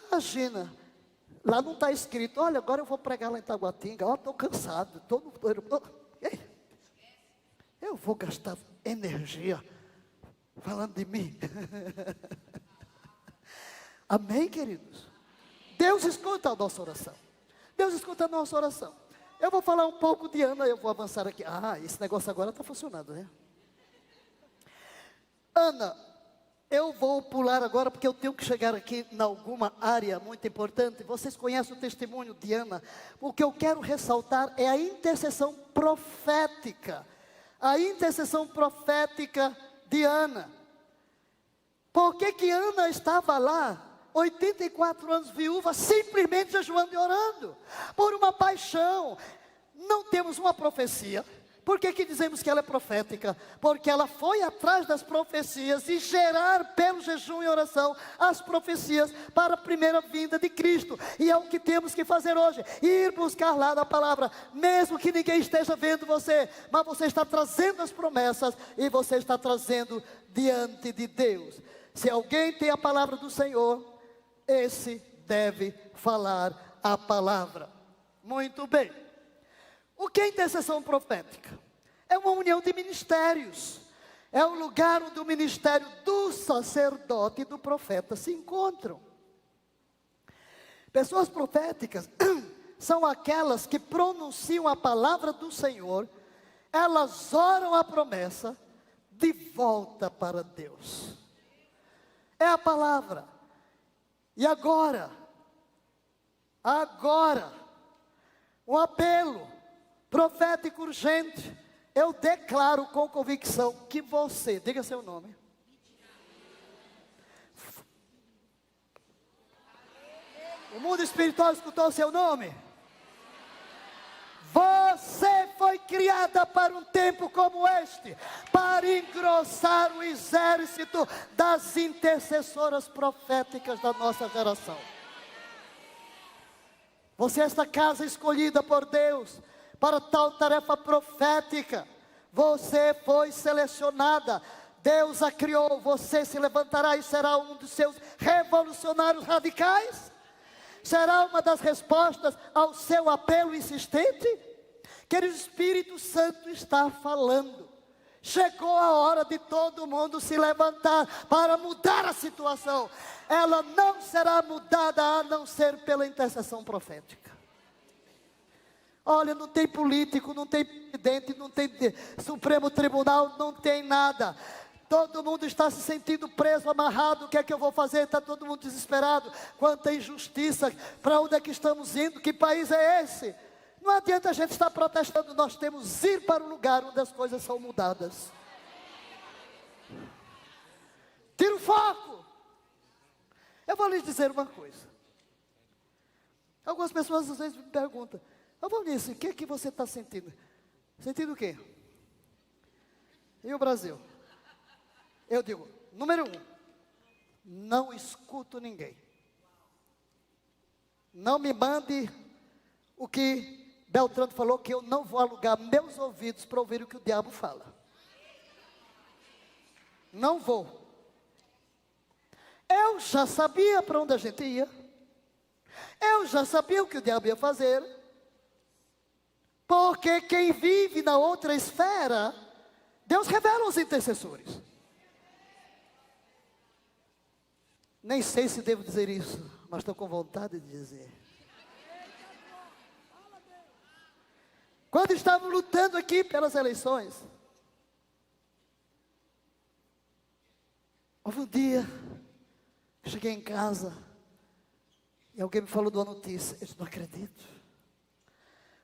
Imagina, lá não está escrito, olha, agora eu vou pregar lá em Taguatinga, estou cansado, eu vou gastar energia falando de mim. Amém, queridos? Deus escuta a nossa oração. Deus escuta a nossa oração. Eu vou falar um pouco de Ana, eu vou avançar aqui. Esse negócio agora está funcionando, né? Ana, eu vou pular agora porque eu tenho que chegar aqui em alguma área muito importante. Vocês conhecem o testemunho de Ana. O que eu quero ressaltar é a intercessão profética. A intercessão profética de Ana. Por que Ana estava lá, 84 anos viúva, simplesmente jejuando e orando? Por uma paixão. Não temos uma profecia. Por que dizemos que ela é profética? Porque ela foi atrás das profecias e gerar pelo jejum e oração as profecias para a primeira vinda de Cristo. E é o que temos que fazer hoje, ir buscar lá na palavra, mesmo que ninguém esteja vendo você, mas você está trazendo as promessas e você está trazendo diante de Deus. Se alguém tem a palavra do Senhor, esse deve falar a palavra. Muito bem. O que é intercessão profética? É uma união de ministérios. É um lugar onde o ministério do sacerdote e do profeta se encontram. Pessoas proféticas são aquelas que pronunciam a palavra do Senhor, elas oram a promessa de volta para Deus. É a palavra. E agora, um apelo profético urgente. Eu declaro com convicção que você, diga seu nome, O mundo espiritual escutou o seu nome? Você foi criada para um tempo como este, para engrossar o exército das intercessoras proféticas da nossa geração. Você é esta casa escolhida por Deus para tal tarefa profética. Você foi selecionada. Deus a criou. Você se levantará e será um dos seus revolucionários radicais? Será uma das respostas ao seu apelo insistente? Querido, o Espírito Santo está falando. Chegou a hora de todo mundo se levantar para mudar a situação. Ela não será mudada a não ser pela intercessão profética. Olha, não tem político, não tem presidente, não tem Supremo Tribunal, não tem nada. Todo mundo está se sentindo preso, amarrado. O que é que eu vou fazer? Está todo mundo desesperado. Quanta injustiça. Para onde é que estamos indo? Que país é esse? Não adianta a gente estar protestando. Nós temos que ir para um lugar onde as coisas são mudadas. Tira o foco. Eu vou lhes dizer uma coisa. Algumas pessoas às vezes me perguntam: Valnice, o que é que você está sentindo? Sentindo o quê? E o Brasil? Eu digo, número 1, não escuto ninguém. Não me mande o que Beltrano falou, que eu não vou alugar meus ouvidos para ouvir o que o diabo fala. Não vou. Eu já sabia para onde a gente ia. Eu já sabia o que o diabo ia fazer. Porque quem vive na outra esfera, Deus revela aos intercessores. Nem sei se devo dizer isso, mas estou com vontade de dizer. Quando estavam lutando aqui pelas eleições, houve um dia que cheguei em casa e alguém me falou de uma notícia. Eu disse, não acredito.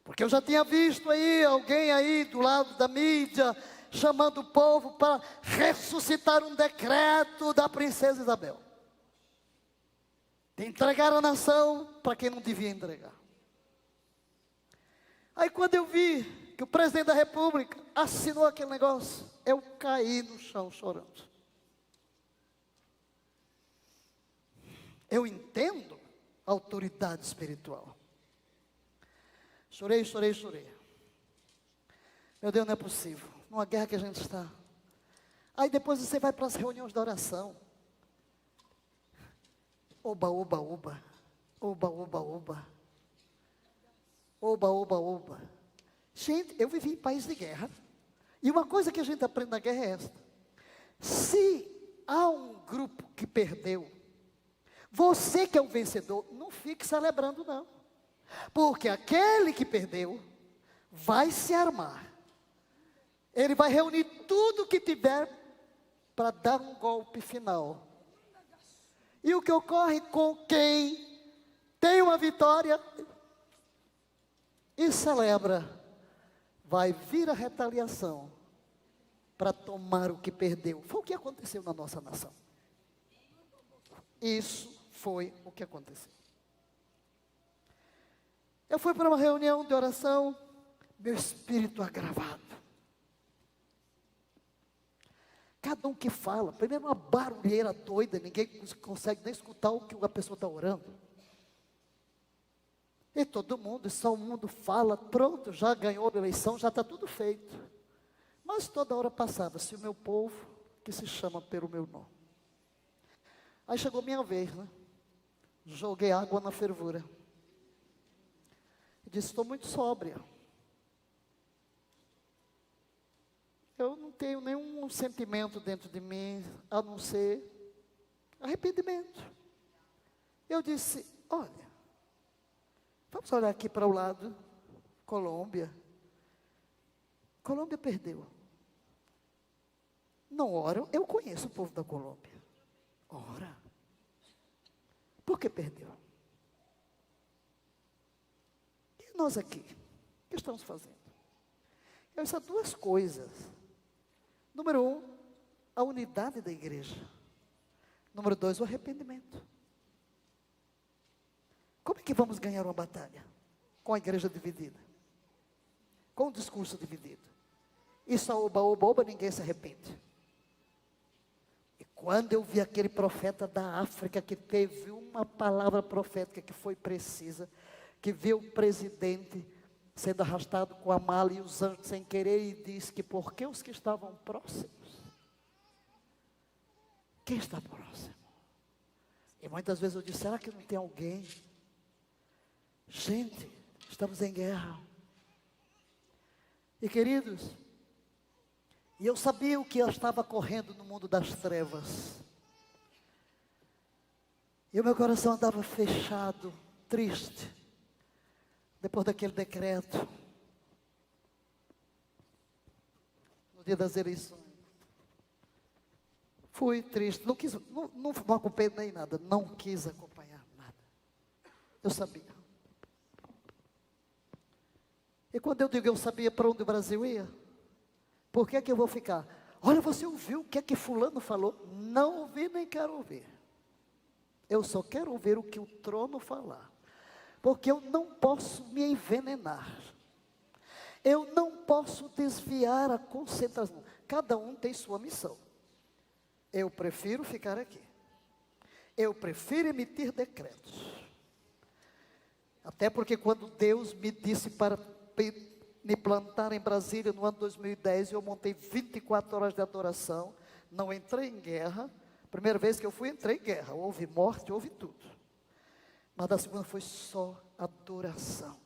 Porque eu já tinha visto aí alguém aí do lado da mídia chamando o povo para ressuscitar um decreto da princesa Isabel. De entregar a nação para quem não devia entregar. Aí quando eu vi que o presidente da república assinou aquele negócio, eu caí no chão chorando. Eu entendo a autoridade espiritual. Chorei, chorei, chorei. Meu Deus, não é possível. Numa guerra que a gente está. Aí depois você vai para as reuniões de oração. Oba, oba, oba. Oba, oba, oba. Oba, oba, oba. Gente, eu vivi em país de guerra. E uma coisa que a gente aprende na guerra é esta. Se há um grupo que perdeu, você que é o vencedor, não fique celebrando não. Porque aquele que perdeu, vai se armar. Ele vai reunir tudo que tiver para dar um golpe final. E o que ocorre com quem tem uma vitória e celebra, vai vir a retaliação para tomar o que perdeu. Foi o que aconteceu na nossa nação. Isso foi o que aconteceu. Eu fui para uma reunião de oração, meu espírito agravado. Cada um que fala, primeiro uma barulheira doida, ninguém consegue nem escutar o que a pessoa está orando. E todo mundo, só o mundo fala, pronto, já ganhou a eleição, já está tudo feito. Mas toda hora passava-se o meu povo, que se chama pelo meu nome. Aí chegou minha vez, né? Joguei água na fervura. E disse, estou muito sóbria. Eu não tenho nenhum sentimento dentro de mim, a não ser arrependimento. Eu disse, olha, vamos olhar aqui para o lado, Colômbia. Colômbia perdeu. Não oram, eu conheço o povo da Colômbia. Ora. Por que perdeu? E nós aqui? O que estamos fazendo? Eu disse duas coisas. Número 1, a unidade da igreja. Número 2, o arrependimento. Como é que vamos ganhar uma batalha? Com a igreja dividida, com o discurso dividido. E só oba, oba, oba, ninguém se arrepende. E quando eu vi aquele profeta da África, que teve uma palavra profética que foi precisa, que viu o presidente sendo arrastado com a mala e os anjos sem querer, e disse que porque os que estavam próximos, quem está próximo? E muitas vezes eu disse, será que não tem alguém? Gente, estamos em guerra. E queridos, e eu sabia o que eu estava correndo no mundo das trevas. E o meu coração andava fechado, triste, depois daquele decreto, no dia das eleições. Fui triste, não acompanhei nem nada, não quis acompanhar nada. Eu sabia. E quando eu digo eu sabia para onde o Brasil ia, por que é que eu vou ficar? Olha, você ouviu o que é que fulano falou? Não ouvi nem quero ouvir. Eu só quero ouvir o que o trono falar. Porque eu não posso me envenenar. Eu não posso desviar a concentração. Cada um tem sua missão. Eu prefiro ficar aqui. Eu prefiro emitir decretos. Até porque quando Deus me disse para me plantar em Brasília no ano 2010, eu montei 24 horas de adoração, não entrei em guerra. Primeira vez que eu fui, entrei em guerra, houve morte, houve tudo. Mas da segunda foi só adoração,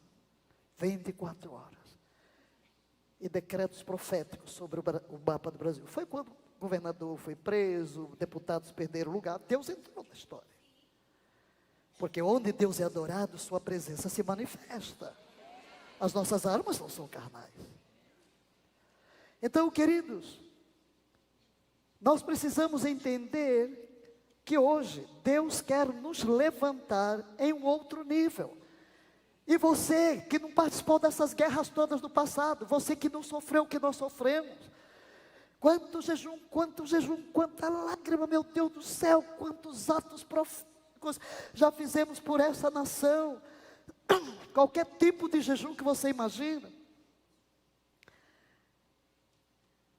24 horas. E decretos proféticos sobre o mapa do Brasil. Foi quando o governador foi preso, deputados perderam lugar, Deus entrou na história. Porque onde Deus é adorado, sua presença se manifesta. As nossas armas não são carnais. Então, queridos, nós precisamos entender que hoje Deus quer nos levantar em um outro nível. E você que não participou dessas guerras todas do passado, você que não sofreu o que nós sofremos, quanto jejum, quanta lágrima, meu Deus do céu, quantos atos proféticos já fizemos por essa nação. Qualquer tipo de jejum que você imagina.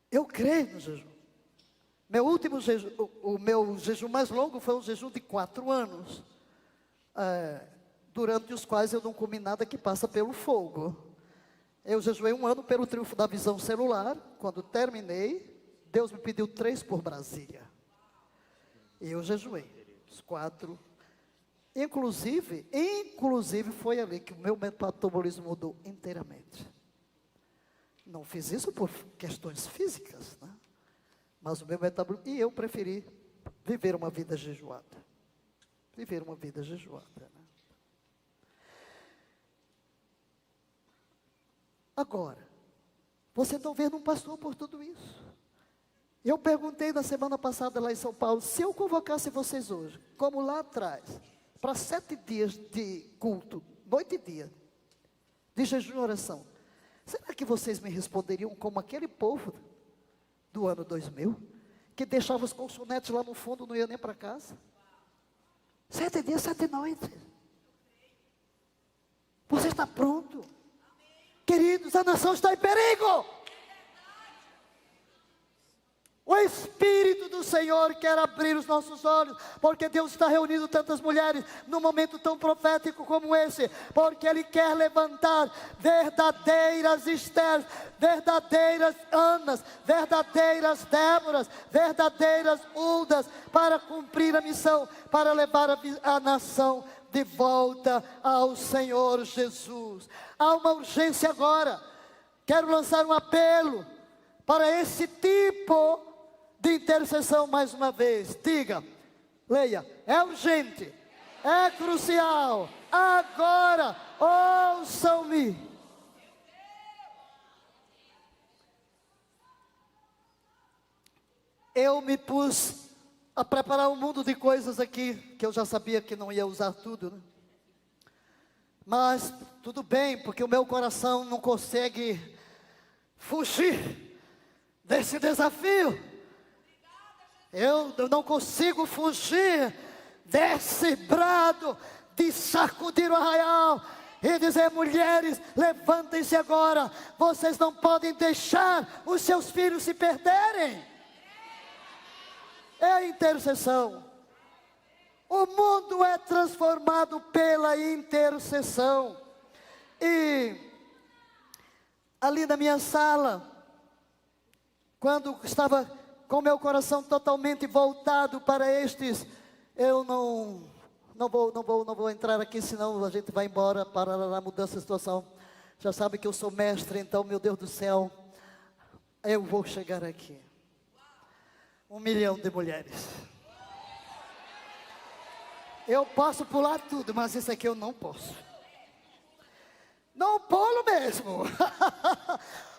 Eu creio no jejum. Meu último jejum, o meu jejum mais longo foi um jejum de 4 anos. Durante os quais eu não comi nada que passa pelo fogo. Eu jejuei 1 ano pelo triunfo da visão celular. Quando terminei, Deus me pediu 3 por Brasília. E eu jejuei os 4. Inclusive foi ali que o meu metabolismo mudou inteiramente. Não fiz isso por questões físicas, né? Mas o meu metabolismo, e eu preferi viver uma vida jejuada. Viver uma vida jejuada, né? Agora, você talvez não passou por tudo isso. Eu perguntei na semana passada lá em São Paulo, se eu convocasse vocês hoje, como lá atrás, para 7 dias de culto, noite e dia, de jejum e oração, será que vocês me responderiam como aquele povo do ano 2000, que deixava os colchonetes lá no fundo, não ia nem para casa? 7 dias, 7 noites. Você está pronto? Queridos, a nação está em perigo. O Espírito do Senhor quer abrir os nossos olhos, porque Deus está reunindo tantas mulheres, num momento tão profético como esse, porque Ele quer levantar verdadeiras Estéres, verdadeiras Anas, verdadeiras Déboras, verdadeiras Huldas, para cumprir a missão, para levar a nação de volta ao Senhor Jesus. Há uma urgência agora. Quero lançar um apelo para esse tipo de intercessão mais uma vez. Diga, leia, é urgente, é crucial, agora, ouçam-me. Eu me pus a preparar um mundo de coisas aqui, que eu já sabia que não ia usar tudo, né? Mas tudo bem, porque o meu coração não consegue fugir desse desafio. Eu não consigo fugir desse brado, de sacudir o arraial e dizer: mulheres, levantem-se agora, vocês não podem deixar os seus filhos se perderem. É a intercessão. O mundo é transformado pela intercessão. E ali na minha sala, quando estava com meu coração totalmente voltado para estes, eu não vou entrar aqui, senão a gente vai embora para a mudança de situação. Já sabe que eu sou mestre, então, meu Deus do céu, eu vou chegar aqui. 1 milhão de mulheres. Eu posso pular tudo, mas isso aqui eu não posso. Não pulo mesmo.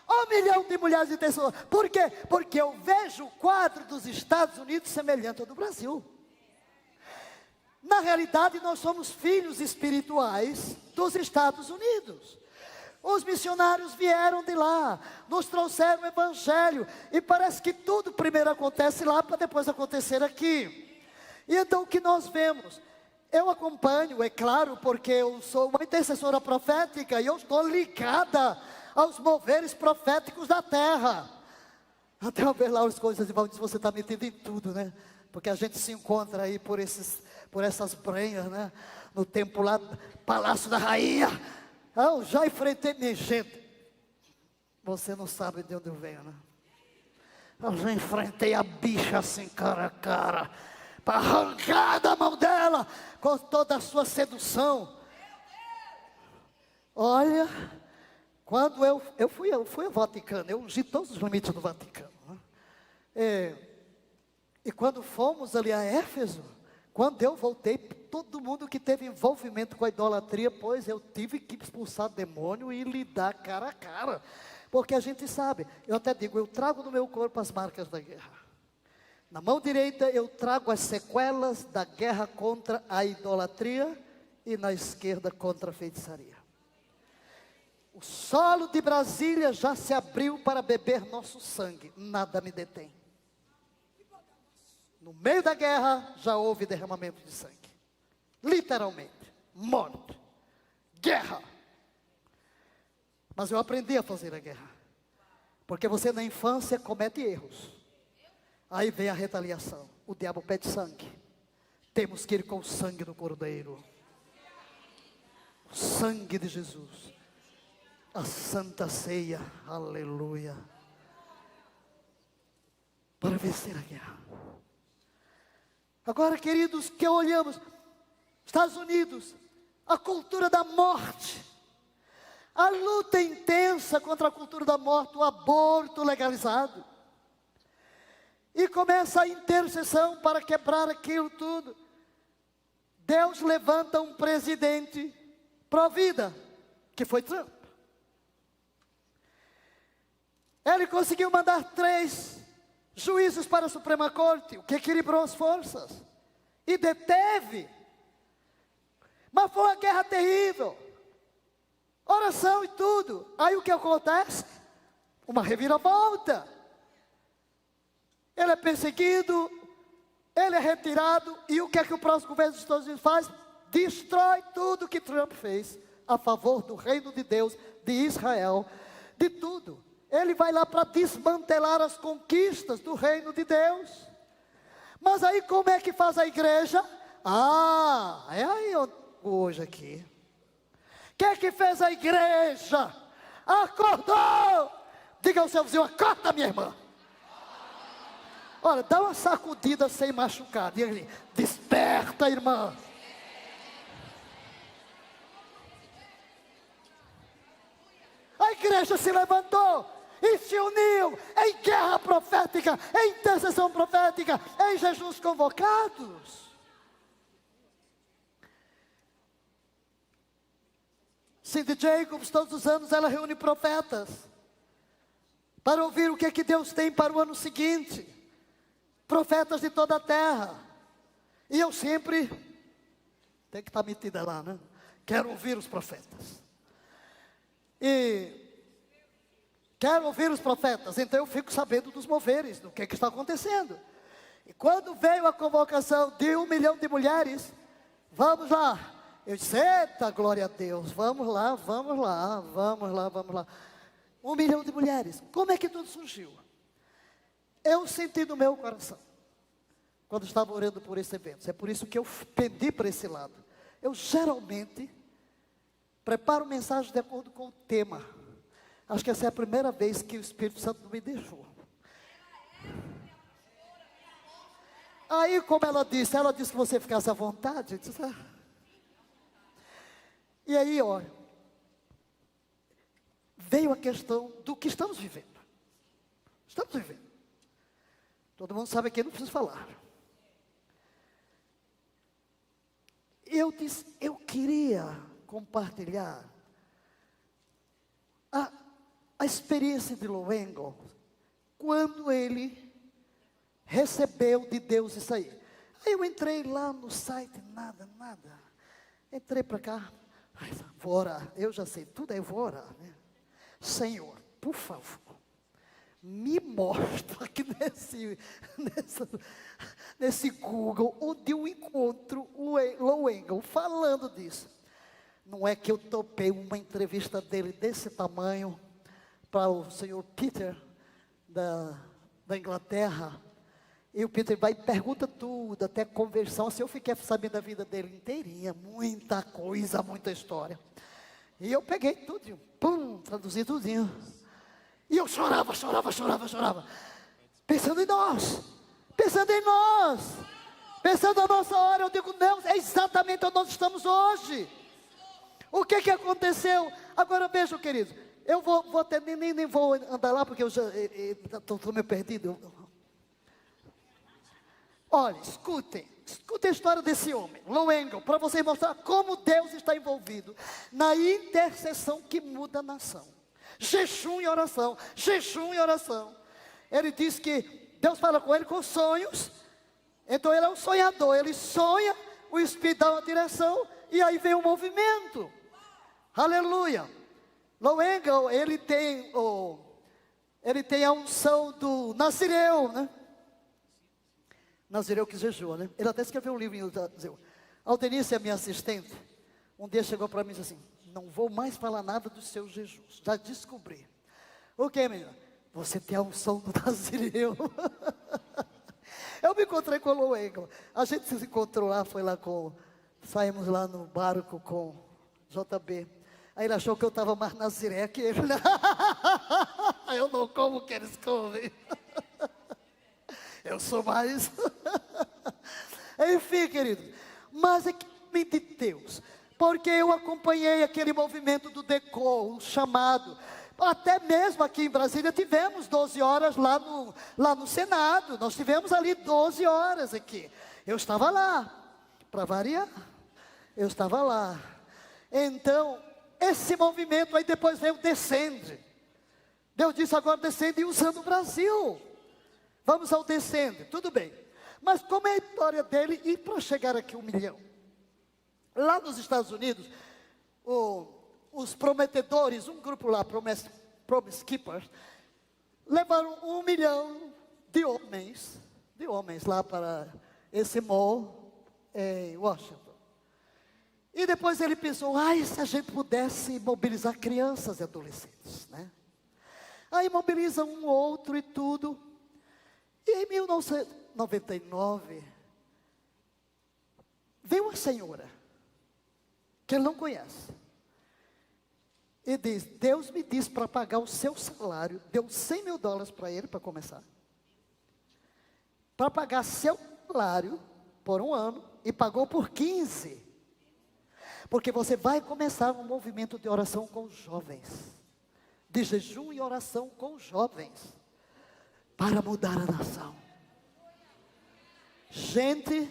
1 milhão de mulheres de pessoas. Por quê? Porque eu vejo o quadro dos Estados Unidos semelhante ao do Brasil. Na realidade, nós somos filhos espirituais dos Estados Unidos. Os missionários vieram de lá, nos trouxeram o Evangelho, e parece que tudo primeiro acontece lá, para depois acontecer aqui. E então o que nós vemos? Eu acompanho, é claro, porque eu sou uma intercessora profética, e eu estou ligada aos moveres proféticos da terra. Até eu ver lá as coisas, e Valdir, você está metido em tudo, né? Porque a gente se encontra aí por essas brenhas, né? No templo lá, Palácio da Rainha. Eu já enfrentei minha gente. Você não sabe de onde eu venho, né? Eu já enfrentei a bicha assim, cara a cara, para arrancar da mão dela, com toda a sua sedução. Olha, quando eu fui ao Vaticano, eu ungi todos os limites do Vaticano, né? E quando fomos ali a Éfeso, quando eu voltei, todo mundo que teve envolvimento com a idolatria, pois eu tive que expulsar demônio e lidar cara a cara. Porque a gente sabe, eu até digo, eu trago no meu corpo as marcas da guerra. Na mão direita eu trago as sequelas da guerra contra a idolatria, e na esquerda contra a feitiçaria. O solo de Brasília já se abriu para beber nosso sangue, nada me detém. No meio da guerra, já houve derramamento de sangue. Literalmente. Morte. Guerra. Mas eu aprendi a fazer a guerra. Porque você na infância comete erros. Aí vem a retaliação. O diabo pede sangue. Temos que ir com o sangue do Cordeiro. O sangue de Jesus. A Santa Ceia. Aleluia. Para vencer a guerra. Agora, queridos, que olhamos, Estados Unidos, a cultura da morte, a luta intensa contra a cultura da morte, o aborto legalizado, e começa a intercessão para quebrar aquilo tudo. Deus levanta um presidente pró-vida, que foi Trump. Ele conseguiu mandar 3 juízos para a Suprema Corte, o que equilibrou as forças, e deteve. Mas foi uma guerra terrível, oração e tudo. Aí o que acontece? Uma reviravolta. Ele é perseguido, ele é retirado, e o que é que o próximo governo dos Estados Unidos faz? Destrói tudo que Trump fez, a favor do reino de Deus, de Israel, de tudo. Ele vai lá para desmantelar as conquistas do reino de Deus. Mas aí como é que faz a igreja? É aí hoje aqui. O que é que fez a igreja? Acordou! Diga ao seu vizinho, acorda, minha irmã. Olha, dá uma sacudida sem machucar. Diga ali, desperta, irmã. A igreja se levantou e se uniu em guerra profética, em intercessão profética, em jejuns convocados. Cindy Jacobs, todos os anos ela reúne profetas para ouvir o que é que Deus tem para o ano seguinte. Profetas de toda a terra. E eu sempre tem que estar metida lá, né? Quero ouvir os profetas. E quero ouvir os profetas, então eu fico sabendo dos moveres, do que está acontecendo. E quando veio a convocação de 1 milhão de mulheres, vamos lá, Eu disse, eita, glória a Deus, vamos lá, vamos lá, vamos lá, vamos lá. 1 milhão de mulheres. Como é que tudo surgiu? Eu senti no meu coração, quando estava orando por esse evento. É por isso que eu pendi para esse lado. Eu geralmente preparo mensagem de acordo com o tema. Acho que essa é a primeira vez que o Espírito Santo não me deixou. Aí, como ela disse que você ficasse à vontade. Eu disse, E aí, olha, veio a questão do que estamos vivendo. Estamos vivendo. Todo mundo sabe aqui, não preciso falar. Eu disse, eu queria compartilhar a experiência de Loengo, quando ele recebeu de Deus isso aí. Aí eu entrei lá no site, nada. Entrei para cá, vou orar, eu já sei tudo, aí eu vou orar, né? Senhor, por favor, me mostra aqui nesse Google, onde eu encontro o Loengo falando disso. Não é que eu topei uma entrevista dele desse tamanho, para o senhor Peter, da Inglaterra, e o Peter vai e pergunta tudo, até conversão, assim, eu fiquei sabendo da vida dele inteirinha, muita coisa, muita história, e eu peguei tudo, traduzi tudinho, e eu chorava, pensando em nós, pensando na nossa hora. Eu digo, não, é exatamente onde nós estamos hoje. O que aconteceu? Agora vejam, queridos, eu vou até, nem vou andar lá, porque eu já estou meio perdido. Olha, escutem a história desse homem, Loengo, para vocês mostrar como Deus está envolvido na intercessão que muda a nação. Jejum e oração. Ele diz que Deus fala com ele com sonhos, então ele é um sonhador, ele sonha, o Espírito dá uma direção, e aí vem o movimento. Aleluia. Loengo, ele tem a unção do Nazireu, né? Nazireu que jejua, né? Ele até escreveu um livro em Nazireu. Aldenice, a minha assistente, um dia chegou para mim e disse assim, não vou mais falar nada dos seus jejuns, já descobri. O que, menina? Você tem a unção do Nazireu. Eu me encontrei com o Loengo. A gente se encontrou lá, saímos lá no barco com JB. Aí ele achou que eu estava mais naziré que ele. Eu não como que eles comem. Eu sou mais. Enfim, querido. Mas é que de Deus. Porque eu acompanhei aquele movimento do DECOL, o chamado. Até mesmo aqui em Brasília tivemos 12 horas lá no Senado. Nós tivemos ali 12 horas aqui. Eu estava lá, para variar. Eu estava lá. Então, esse movimento aí depois veio Descende. Deus disse agora Descende usando o Brasil. Vamos ao Descende, tudo bem. Mas como é a história dele e para chegar aqui 1 milhão? Lá nos Estados Unidos, os prometedores, um grupo lá, Promise Keepers, levaram 1 milhão de homens lá para esse mall em Washington. E depois ele pensou, se a gente pudesse mobilizar crianças e adolescentes, né? Aí mobiliza um outro e tudo. E em 1999, veio uma senhora, que ele não conhece, e diz, Deus me disse para pagar o seu salário, deu $100 mil para ele, para começar, para pagar seu salário por 1 ano, e pagou por 15, porque você vai começar um movimento de oração com os jovens, de jejum e oração com os jovens, para mudar a nação. Gente,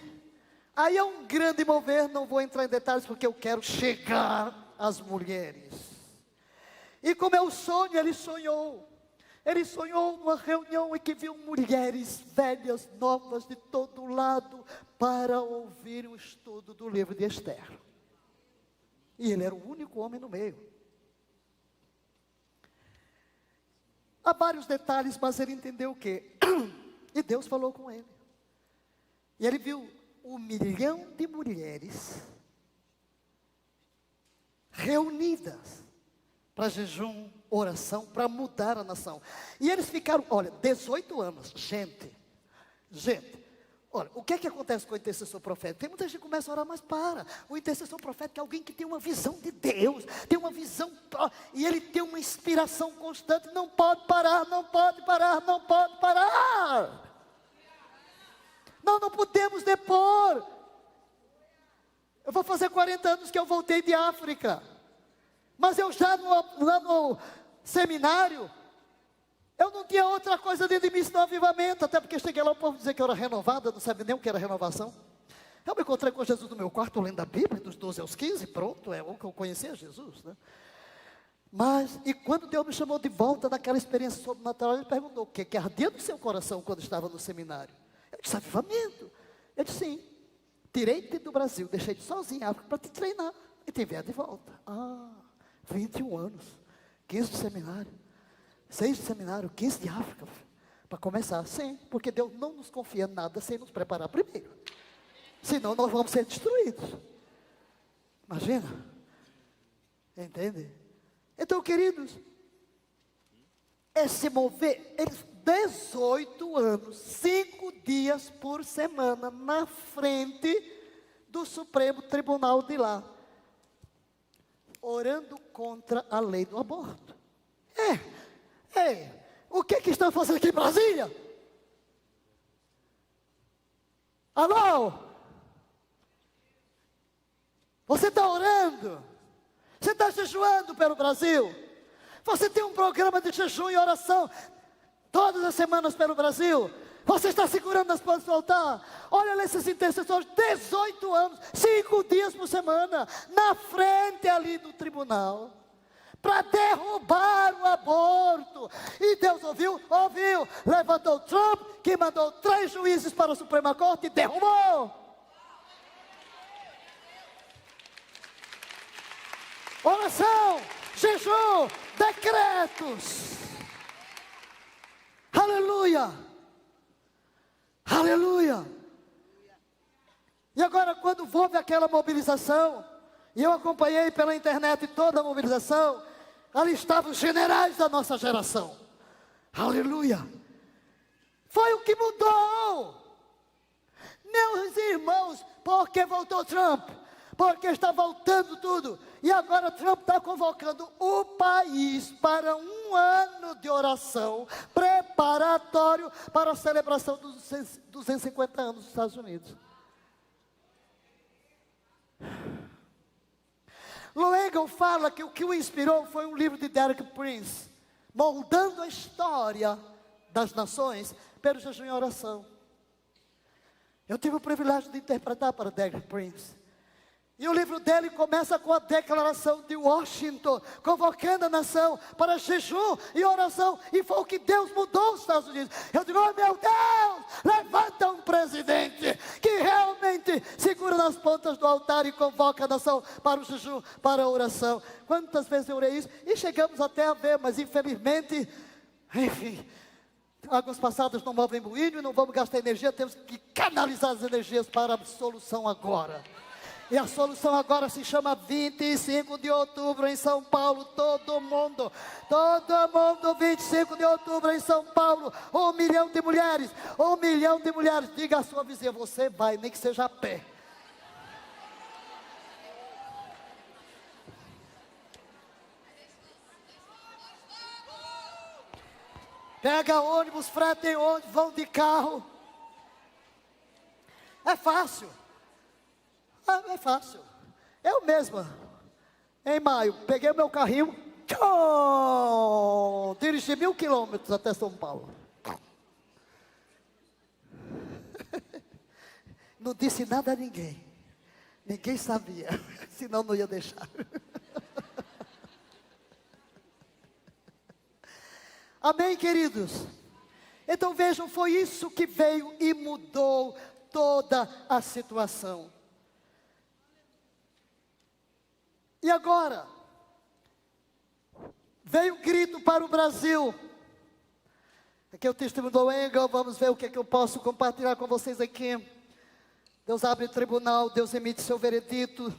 aí é um grande mover, não vou entrar em detalhes, porque eu quero chegar às mulheres. E como é o sonho, ele sonhou numa reunião em que viu mulheres velhas, novas, de todo lado, para ouvir o estudo do livro de Esther. E ele era o único homem no meio. Há vários detalhes, mas ele entendeu o quê? E Deus falou com ele. E ele viu 1 milhão de mulheres reunidas para jejum, oração, para mudar a nação. E eles ficaram, olha, 18 anos. Gente, olha, o que é que acontece com o intercessor profético? Tem muita gente que começa a orar, mas para. O intercessor profético é alguém que tem uma visão de Deus, tem uma visão, e ele tem uma inspiração constante, não pode parar, não pode parar, não pode parar. Nós não podemos depor. Eu vou fazer 40 anos que eu voltei de África, mas eu já lá no seminário, eu não tinha outra coisa dentro de mim senão avivamento, até porque cheguei lá, o povo dizia que eu era renovado, eu não sabia nem o que era renovação. Eu me encontrei com Jesus no meu quarto, lendo a Bíblia, dos 12 aos 15, pronto, é o que eu conhecia Jesus, né? Mas, e quando Deus me chamou de volta daquela experiência sobrenatural, Ele perguntou, o que ardia no seu coração quando estava no seminário? Eu disse, avivamento. Eu disse, sim, tirei-te do Brasil, deixei-te sozinho em África para te treinar, e te enviar de volta. 21 anos, 15 de seminário, 6 de seminário, 15 de África, para começar. Sim, porque Deus não nos confia nada sem nos preparar primeiro, senão nós vamos ser destruídos. Imagina, entende? Então, queridos, esse mover, eles 18 anos, 5 dias por semana, na frente do Supremo Tribunal de lá, orando contra a lei do aborto. O que estão fazendo aqui em Brasília? Alô? Você está orando? Você está jejuando pelo Brasil? Você tem um programa de jejum e oração todas as semanas pelo Brasil? Você está segurando as pontas do altar? Olha esses intercessores, 18 anos, 5 dias por semana, na frente ali do tribunal, para derrubar o aborto. E Deus ouviu, levantou Trump, que mandou 3 juízes para a Suprema Corte e derrubou. Oração, jejum, decretos. Aleluia. Aleluia. E agora, quando houve aquela mobilização, e eu acompanhei pela internet toda a mobilização, ali estavam os generais da nossa geração. Aleluia. Foi o que mudou. Meus irmãos, porque voltou Trump? Porque está voltando tudo. E agora Trump está convocando o país para um ano de oração preparatório para a celebração dos 250 anos dos Estados Unidos. Logan fala que o que o inspirou foi um livro de Derek Prince, moldando a história das nações pelo jejum e oração. Eu tive o privilégio de interpretar para Derek Prince. E o livro dele começa com a declaração de Washington, convocando a nação para jejum e oração. E foi o que Deus mudou os Estados Unidos. Eu digo, oh meu Deus, levanta um presidente que realmente segura nas pontas do altar e convoca a nação para o jejum, para a oração. Quantas vezes eu orei isso? E chegamos até a ver, mas infelizmente, enfim, águas passadas não movem moinho e não vamos gastar energia, temos que canalizar as energias para a solução agora. E a solução agora se chama 25 de outubro em São Paulo, todo mundo, 25 de outubro em São Paulo, 1 milhão de mulheres, diga à sua vizinha, você vai, nem que seja a pé. Pega ônibus, frete ônibus, vão de carro, é fácil. É fácil. Eu mesma, em maio, peguei o meu carrinho, dirigi 1000 quilômetros até São Paulo. Não disse nada a ninguém. Ninguém sabia, senão não ia deixar. Amém, queridos? Então vejam, foi isso que veio e mudou toda a situação. E agora, veio um grito para o Brasil. Aqui é o testemunho do Engel, vamos ver o que eu posso compartilhar com vocês aqui. Deus abre o tribunal, Deus emite seu veredito.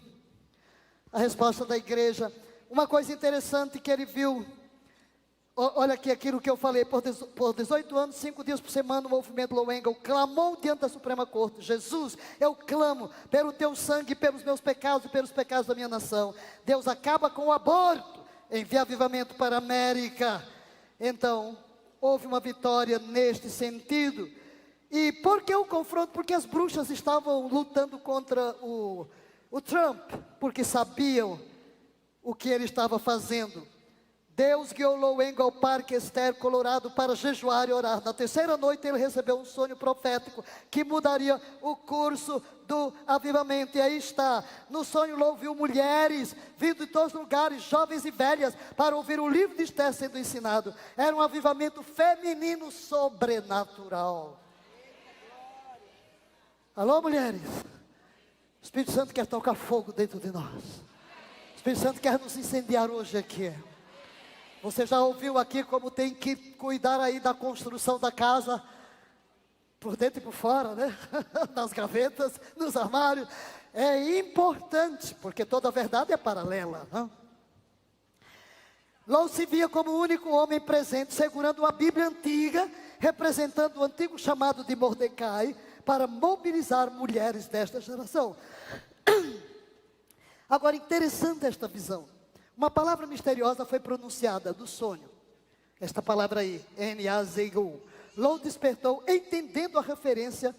a resposta da igreja. Uma coisa interessante que ele viu, olha aqui aquilo que eu falei, por 18 anos, 5 dias por semana, o movimento Low Angle clamou diante da Suprema Corte: Jesus, eu clamo pelo teu sangue, pelos meus pecados e pelos pecados da minha nação. Deus acaba com o aborto, envia avivamento para a América. Então, houve uma vitória neste sentido. E por que o confronto? Porque as bruxas estavam lutando contra o Trump, porque sabiam o que ele estava fazendo. Deus guiou Low Angle ao Parque Esther, Colorado, para jejuar e orar. Na terceira noite ele recebeu um sonho profético que mudaria o curso do avivamento. E aí está, no sonho Low viu mulheres vindo de todos os lugares, jovens e velhas, para ouvir o livro de Esther sendo ensinado. Era um avivamento feminino sobrenatural. Alô, mulheres? O Espírito Santo quer tocar fogo dentro de nós. O Espírito Santo quer nos incendiar hoje aqui. Você já ouviu aqui como tem que cuidar aí da construção da casa, por dentro e por fora, né? Nas gavetas, nos armários. É importante, porque toda a verdade é paralela, né? Low se via como o único homem presente, segurando uma Bíblia antiga, representando o antigo chamado de Mordecai, para mobilizar mulheres desta geração. Agora, interessante esta visão. Uma palavra misteriosa foi pronunciada do sonho. Esta palavra aí, N-A-Z-U. Low despertou, entendendo a referência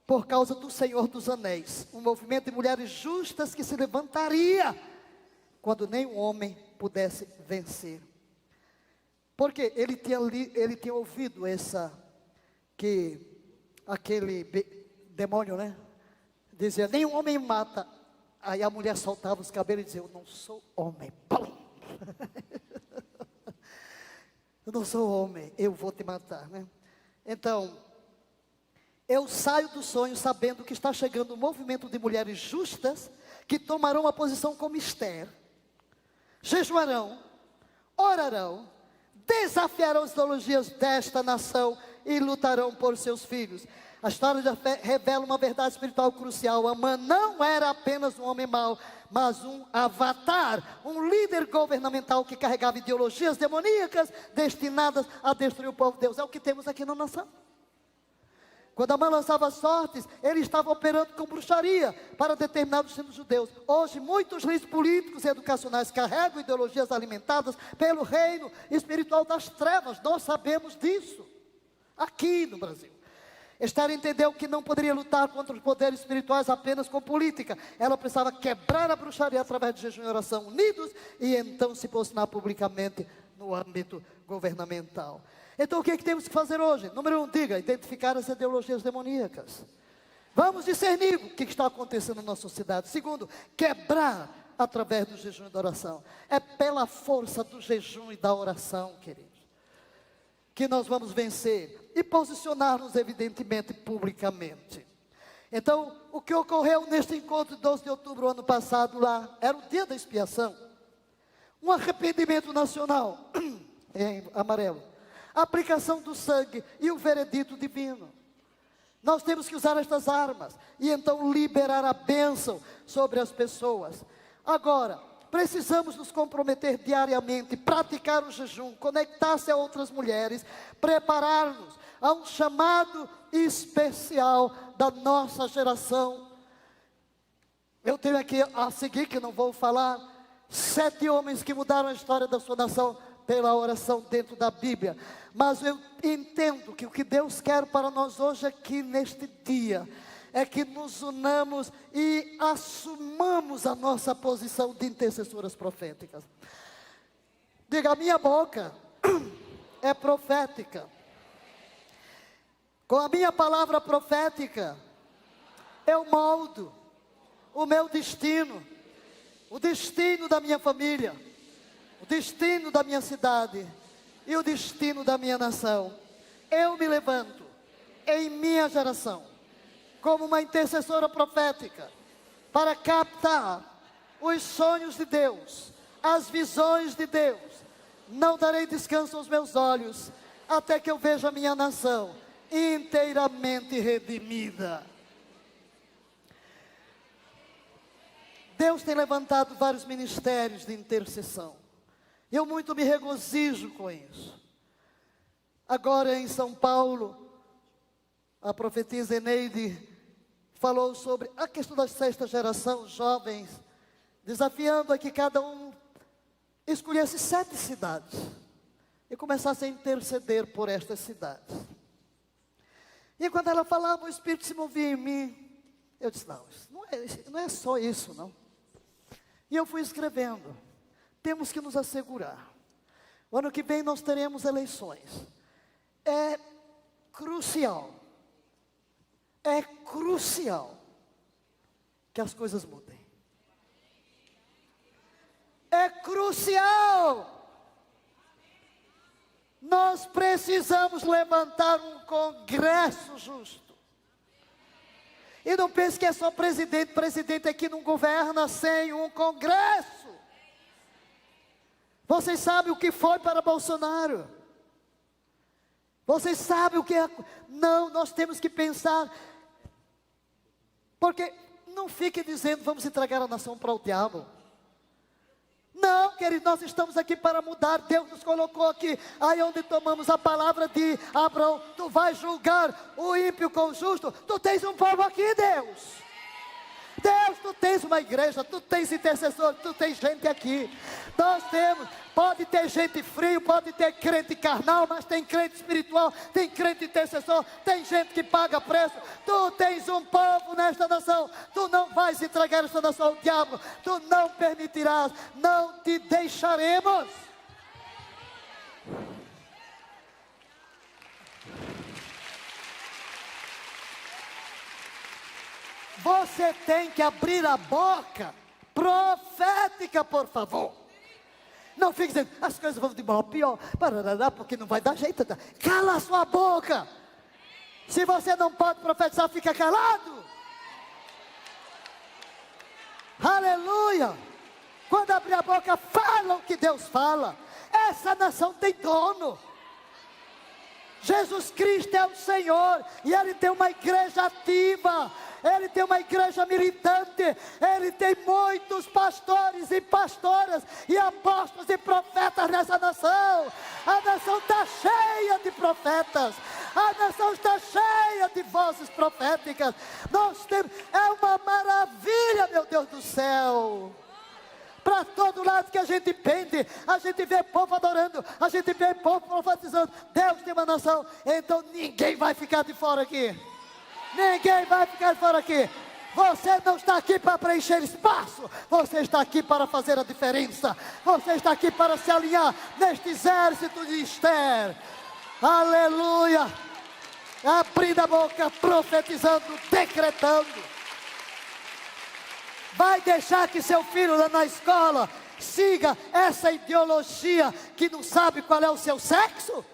por causa do Senhor dos Anéis. Um movimento de mulheres justas que se levantaria quando nenhum homem pudesse vencer. Porque ele tinha ouvido aquele demônio, né? Dizia, nenhum homem mata. Aí a mulher soltava os cabelos e dizia, eu não sou homem. Eu não sou homem, eu vou te matar, né? Então, eu saio do sonho sabendo que está chegando um movimento de mulheres justas, que tomarão uma posição como Esther, jejuarão, orarão, desafiarão as ideologias desta nação e lutarão por seus filhos. A história da fé revela uma verdade espiritual crucial. Amã não era apenas um homem mau, mas um avatar, um líder governamental que carregava ideologias demoníacas destinadas a destruir o povo de Deus. É o que temos aqui na nação. Quando Amã lançava sortes, ele estava operando com bruxaria para determinar o destino dos judeus. Hoje, muitos líderes políticos e educacionais carregam ideologias alimentadas pelo reino espiritual das trevas. Nós sabemos disso, aqui no Brasil. Esther entendeu que não poderia lutar contra os poderes espirituais apenas com política. Ela precisava quebrar a bruxaria através de jejum e oração unidos e então se posicionar publicamente no âmbito governamental. Então o que é que temos que fazer hoje? Número 1, diga, identificar as ideologias demoníacas. Vamos discernir o que está acontecendo na nossa sociedade. Segundo, quebrar através do jejum e da oração. É pela força do jejum e da oração, queridos, que nós vamos vencer e posicionar-nos evidentemente publicamente. Então, o que ocorreu neste encontro de 12 de outubro do ano passado lá, era o dia da expiação, um arrependimento nacional, em amarelo, a aplicação do sangue e o veredito divino. Nós temos que usar estas armas, e então liberar a bênção sobre as pessoas. Agora, precisamos nos comprometer diariamente, praticar o jejum, conectar-se a outras mulheres, preparar-nos a um chamado especial da nossa geração. Eu tenho aqui a seguir, que não vou falar, 7 homens que mudaram a história da sua nação pela oração dentro da Bíblia. Mas eu entendo que o que Deus quer para nós hoje aqui neste dia é que nos unamos e assumamos a nossa posição de intercessoras proféticas. Diga, a minha boca é profética. Com a minha palavra profética, eu moldo o meu destino, o destino da minha família, o destino da minha cidade e o destino da minha nação. Eu me levanto em minha geração como uma intercessora profética para captar os sonhos de Deus, as visões de Deus. Não darei descanso aos meus olhos até que eu veja a minha nação inteiramente redimida. Deus tem levantado vários ministérios de intercessão. Eu muito me regozijo com isso. Agora em São Paulo, a profetisa Eneide falou sobre a questão da sexta geração, jovens, desafiando a que cada um escolhesse 7 cidades e começasse a interceder por estas cidades. E quando ela falava, o Espírito se movia em mim. Eu disse, não, não é só isso, não. E eu fui escrevendo. Temos que nos assegurar. O ano que vem nós teremos eleições. É crucial que as coisas mudem. É crucial. Nós precisamos levantar um congresso justo. E não pense que é só presidente. Presidente aqui não governa sem um congresso. Vocês sabem o que foi para Bolsonaro? Vocês sabem o que é? Não, nós temos que pensar. Porque não fique dizendo, vamos entregar a nação para o diabo. Não, querido, nós estamos aqui para mudar. Deus nos colocou aqui, aí onde tomamos a palavra de Abraão. Tu vais julgar o ímpio com o justo. Tu tens um povo aqui, Deus. Deus, tu tens uma igreja, tu tens intercessor, tu tens gente aqui. Nós temos, pode ter gente frio, pode ter crente carnal, mas tem crente espiritual, tem crente intercessor, tem gente que paga preço. Tu tens um povo nesta nação, tu não vais entregar esta nação ao diabo, tu não permitirás, não te deixaremos. Você tem que abrir a boca profética, por favor. Não fique dizendo, as coisas vão de mal a pior, porque não vai dar jeito. Cala a sua boca. Se você não pode profetizar, fica calado. Aleluia. Quando abrir a boca, fala o que Deus fala. Essa nação tem dono. Jesus Cristo é o Senhor, e Ele tem uma igreja ativa, Ele tem uma igreja militante, Ele tem muitos pastores e pastoras, e apóstolos e profetas nessa nação. A nação está cheia de profetas, a nação está cheia de vozes proféticas. Nós temos, é uma maravilha, meu Deus do céu. Para todo lado que a gente pende, a gente vê povo adorando, a gente vê povo profetizando. Deus tem uma nação, então ninguém vai ficar de fora aqui. Ninguém vai ficar de fora aqui. Você não está aqui para preencher espaço, você está aqui para fazer a diferença. Você está aqui para se alinhar neste exército de Esther. Aleluia. Abrindo a boca, profetizando, decretando. Vai deixar que seu filho lá na escola siga essa ideologia que não sabe qual é o seu sexo?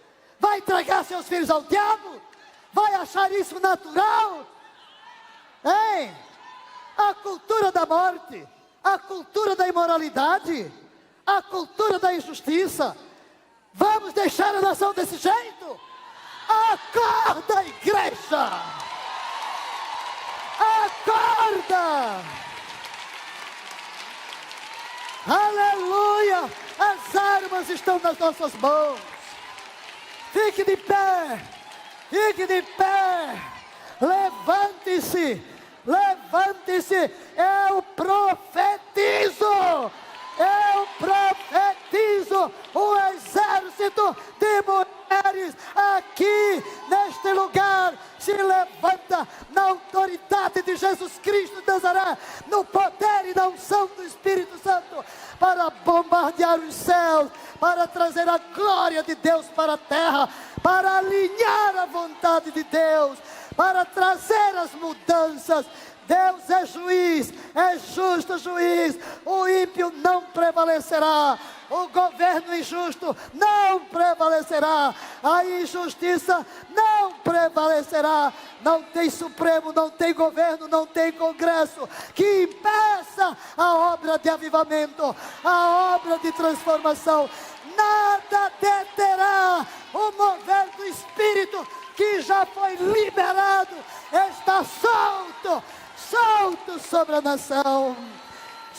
Vai entregar seus filhos ao diabo? Vai achar isso natural? Hein? A cultura da morte, a cultura da imoralidade, a cultura da injustiça. Vamos deixar a nação desse jeito? Acorda, igreja! Acorda! Aleluia! As armas estão nas nossas mãos. Fique de pé. Fique de pé. Levante-se. Levante-se. Eu profetizo. Eu profetizo um exército de mulheres aqui neste lugar. Se levanta na autoridade de Jesus Cristo de Nazaré, no poder e na unção do Espírito Santo, para bombardear os céus, para trazer a glória de Deus para a terra, para alinhar a vontade de Deus, para trazer as mudanças. Deus é juiz, é justo juiz. O ímpio não prevalecerá, o governo injusto não prevalecerá, a injustiça não prevalecerá. Não tem Supremo, não tem governo, não tem Congresso que impeça a obra de avivamento, a obra de transformação. Nada deterá o mover do Espírito que já foi liberado, está solto sobre a nação,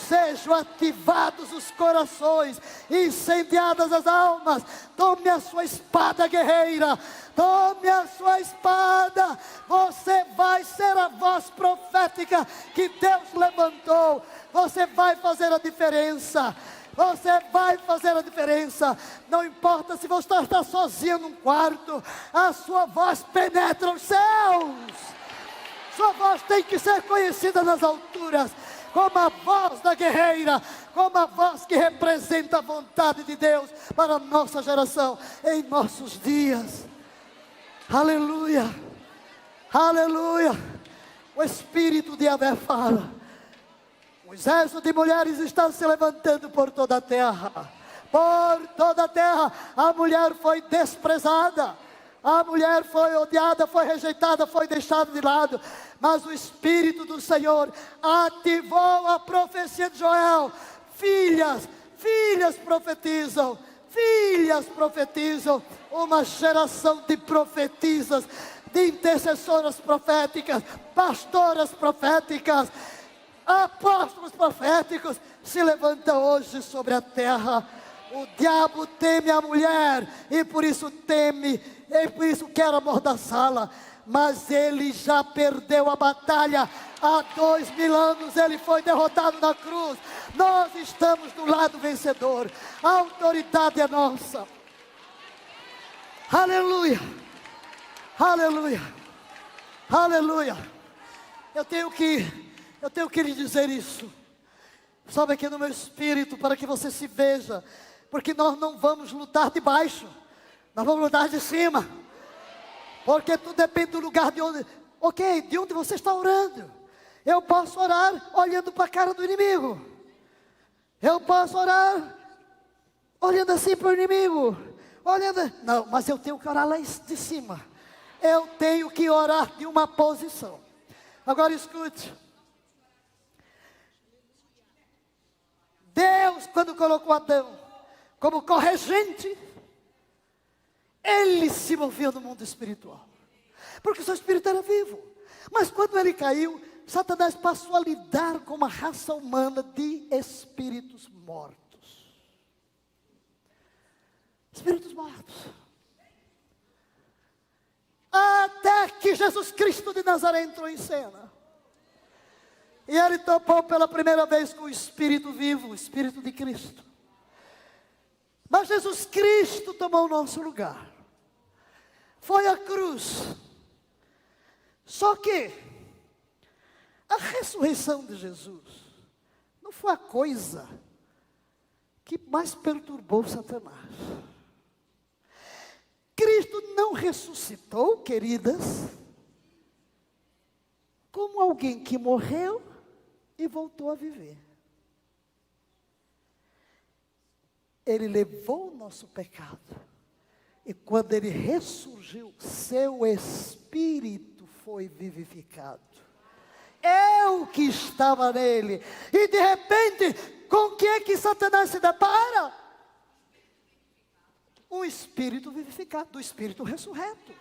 Sejam ativados os corações, incendiadas as almas. Tome a sua espada guerreira, tome a sua espada. Você vai ser a voz profética que Deus levantou. Você vai fazer a diferença. Você vai fazer a diferença. Não importa se você está sozinho num quarto, a sua voz penetra os céus. Sua voz tem que ser conhecida nas alturas, como a voz da guerreira, como a voz que representa a vontade de Deus para a nossa geração, em nossos dias. Aleluia, aleluia. O Espírito de Yahvé fala. O exército de mulheres está se levantando por toda a terra. Por toda a terra. A mulher foi desprezada. A mulher foi odiada, foi rejeitada, foi deixada de lado. Mas o Espírito do Senhor ativou a profecia de Joel. Filhas profetizam. Filhas profetizam. Uma geração de profetisas, de intercessoras proféticas, pastoras proféticas, apóstolos proféticos se levantam hoje sobre a terra. O diabo teme a mulher e por isso teme, e por isso quer amordaçá-la. Mas ele já perdeu a batalha. Há 2000 anos ele foi derrotado na cruz. Nós estamos do lado vencedor. A autoridade é nossa. Aleluia, aleluia, aleluia. Eu tenho que lhe dizer isso. Sobe aqui no meu espírito para que você se veja. Porque nós não vamos lutar de baixo, nós vamos lutar de cima. Porque tudo depende do lugar de onde. Ok, de onde você está orando. Eu posso orar olhando para a cara do inimigo. Eu posso orar olhando assim para o inimigo. Olhando. Não, mas eu tenho que orar lá de cima. Eu tenho que orar de uma posição. Agora escute. Deus, quando colocou Adão como corregente, ele se movia no mundo espiritual, porque o seu espírito era vivo. Mas quando ele caiu, Satanás passou a lidar com uma raça humana de espíritos mortos. Espíritos mortos. Até que Jesus Cristo de Nazaré entrou em cena. E ele topou pela primeira vez com o Espírito vivo, o Espírito de Cristo. Mas Jesus Cristo tomou o nosso lugar. Foi à cruz. Só que a ressurreição de Jesus não foi a coisa que mais perturbou Satanás. Cristo não ressuscitou, queridas, como alguém que morreu e voltou a viver. Ele levou o nosso pecado. E quando ele ressurgiu, seu espírito foi vivificado. Eu que estava nele. E de repente, com que é que Satanás se depara? Um espírito vivificado, do espírito ressurreto.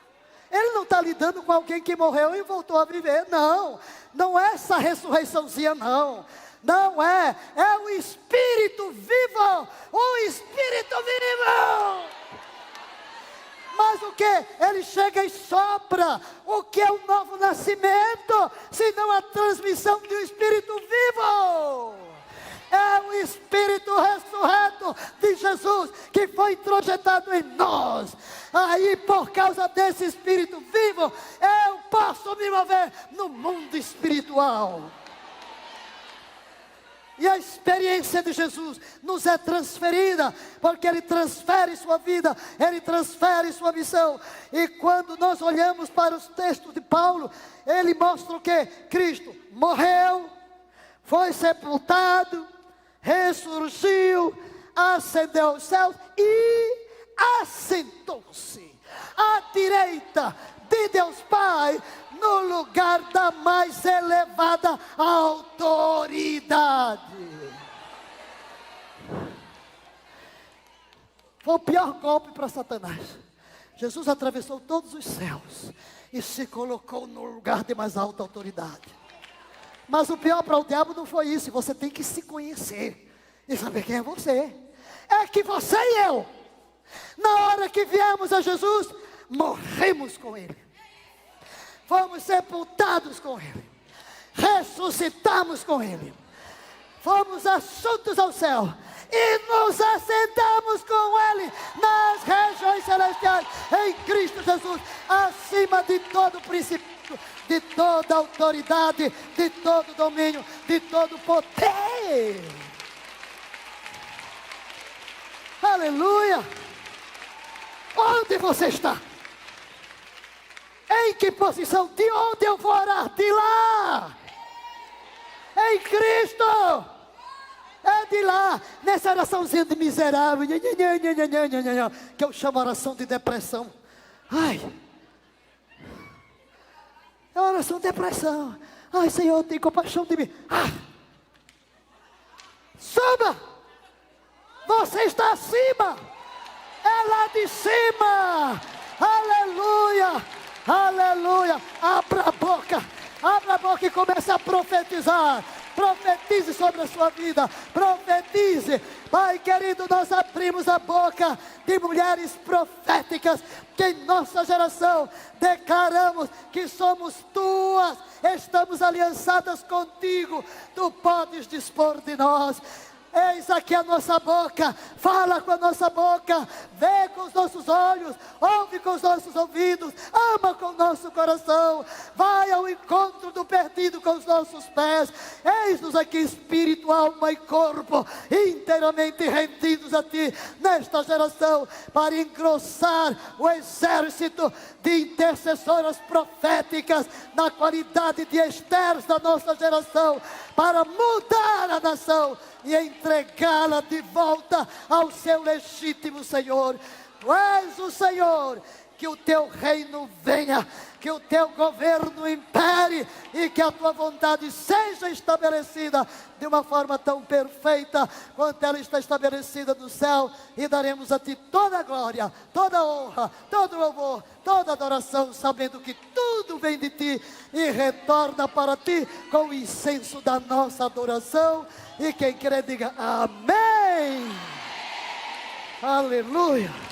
Ele não está lidando com alguém que morreu e voltou a viver, não. Não é essa ressurreiçãozinha, não. Não é, é o Espírito vivo. O Espírito vivo. Mas o que? Ele chega e sopra. O que é o novo nascimento? Senão a transmissão de um Espírito vivo. É o Espírito ressurreto de Jesus que foi introjetado em nós. Aí, por causa desse Espírito vivo, eu posso me mover no mundo espiritual. E a experiência de Jesus nos é transferida, porque Ele transfere sua vida, Ele transfere sua missão. E quando nós olhamos para os textos de Paulo, ele mostra o que? Cristo morreu, foi sepultado, ressurgiu, ascendeu aos céus e assentou-se à direita de Deus Pai, no lugar da mais elevada autoridade. Foi o pior golpe para Satanás. Jesus atravessou todos os céus e se colocou no lugar de mais alta autoridade. Mas o pior para o diabo não foi isso. Você tem que se conhecer e saber quem é você. É que você e eu, na hora que viemos a Jesus, morremos com Ele, fomos sepultados com Ele, ressuscitamos com Ele, fomos assuntos ao céu e nos assentamos com Ele nas regiões celestiais, em Cristo Jesus, acima de todo princípio, de toda autoridade, de todo domínio, de todo poder. Aleluia! Onde você está? Em que posição? De onde eu vou orar? De lá! Em Cristo! É de lá, nessa oraçãozinha de miserável, que eu chamo oração de depressão. Ai! É uma oração de depressão. Ai, Senhor, tem compaixão de mim. Suba! Você está acima, é lá de cima, aleluia, aleluia. Abra a boca e comece a profetizar. Profetize sobre a sua vida, profetize. Pai querido, nós abrimos a boca de mulheres proféticas, que em nossa geração declaramos que somos tuas, estamos aliançadas contigo, tu podes dispor de nós. Eis aqui a nossa boca, fala com a nossa boca, vê com os nossos olhos, ouve com os nossos ouvidos, ama com o nosso coração, vai ao encontro do perdido com os nossos pés. Eis-nos aqui, espírito, alma e corpo, inteiramente rendidos a Ti, nesta geração, para engrossar o exército de intercessoras proféticas, na qualidade de Estéres da nossa geração, para mudar a nação e entregá-la de volta ao seu legítimo Senhor. Tu és o Senhor, que o teu reino venha, que o teu governo impere e que a tua vontade seja estabelecida de uma forma tão perfeita quanto ela está estabelecida no céu, e daremos a Ti toda a glória, toda a honra, todo o louvor, toda a adoração, sabendo que tudo vem de Ti e retorna para Ti com o incenso da nossa adoração. E quem crê diga amém. Aleluia.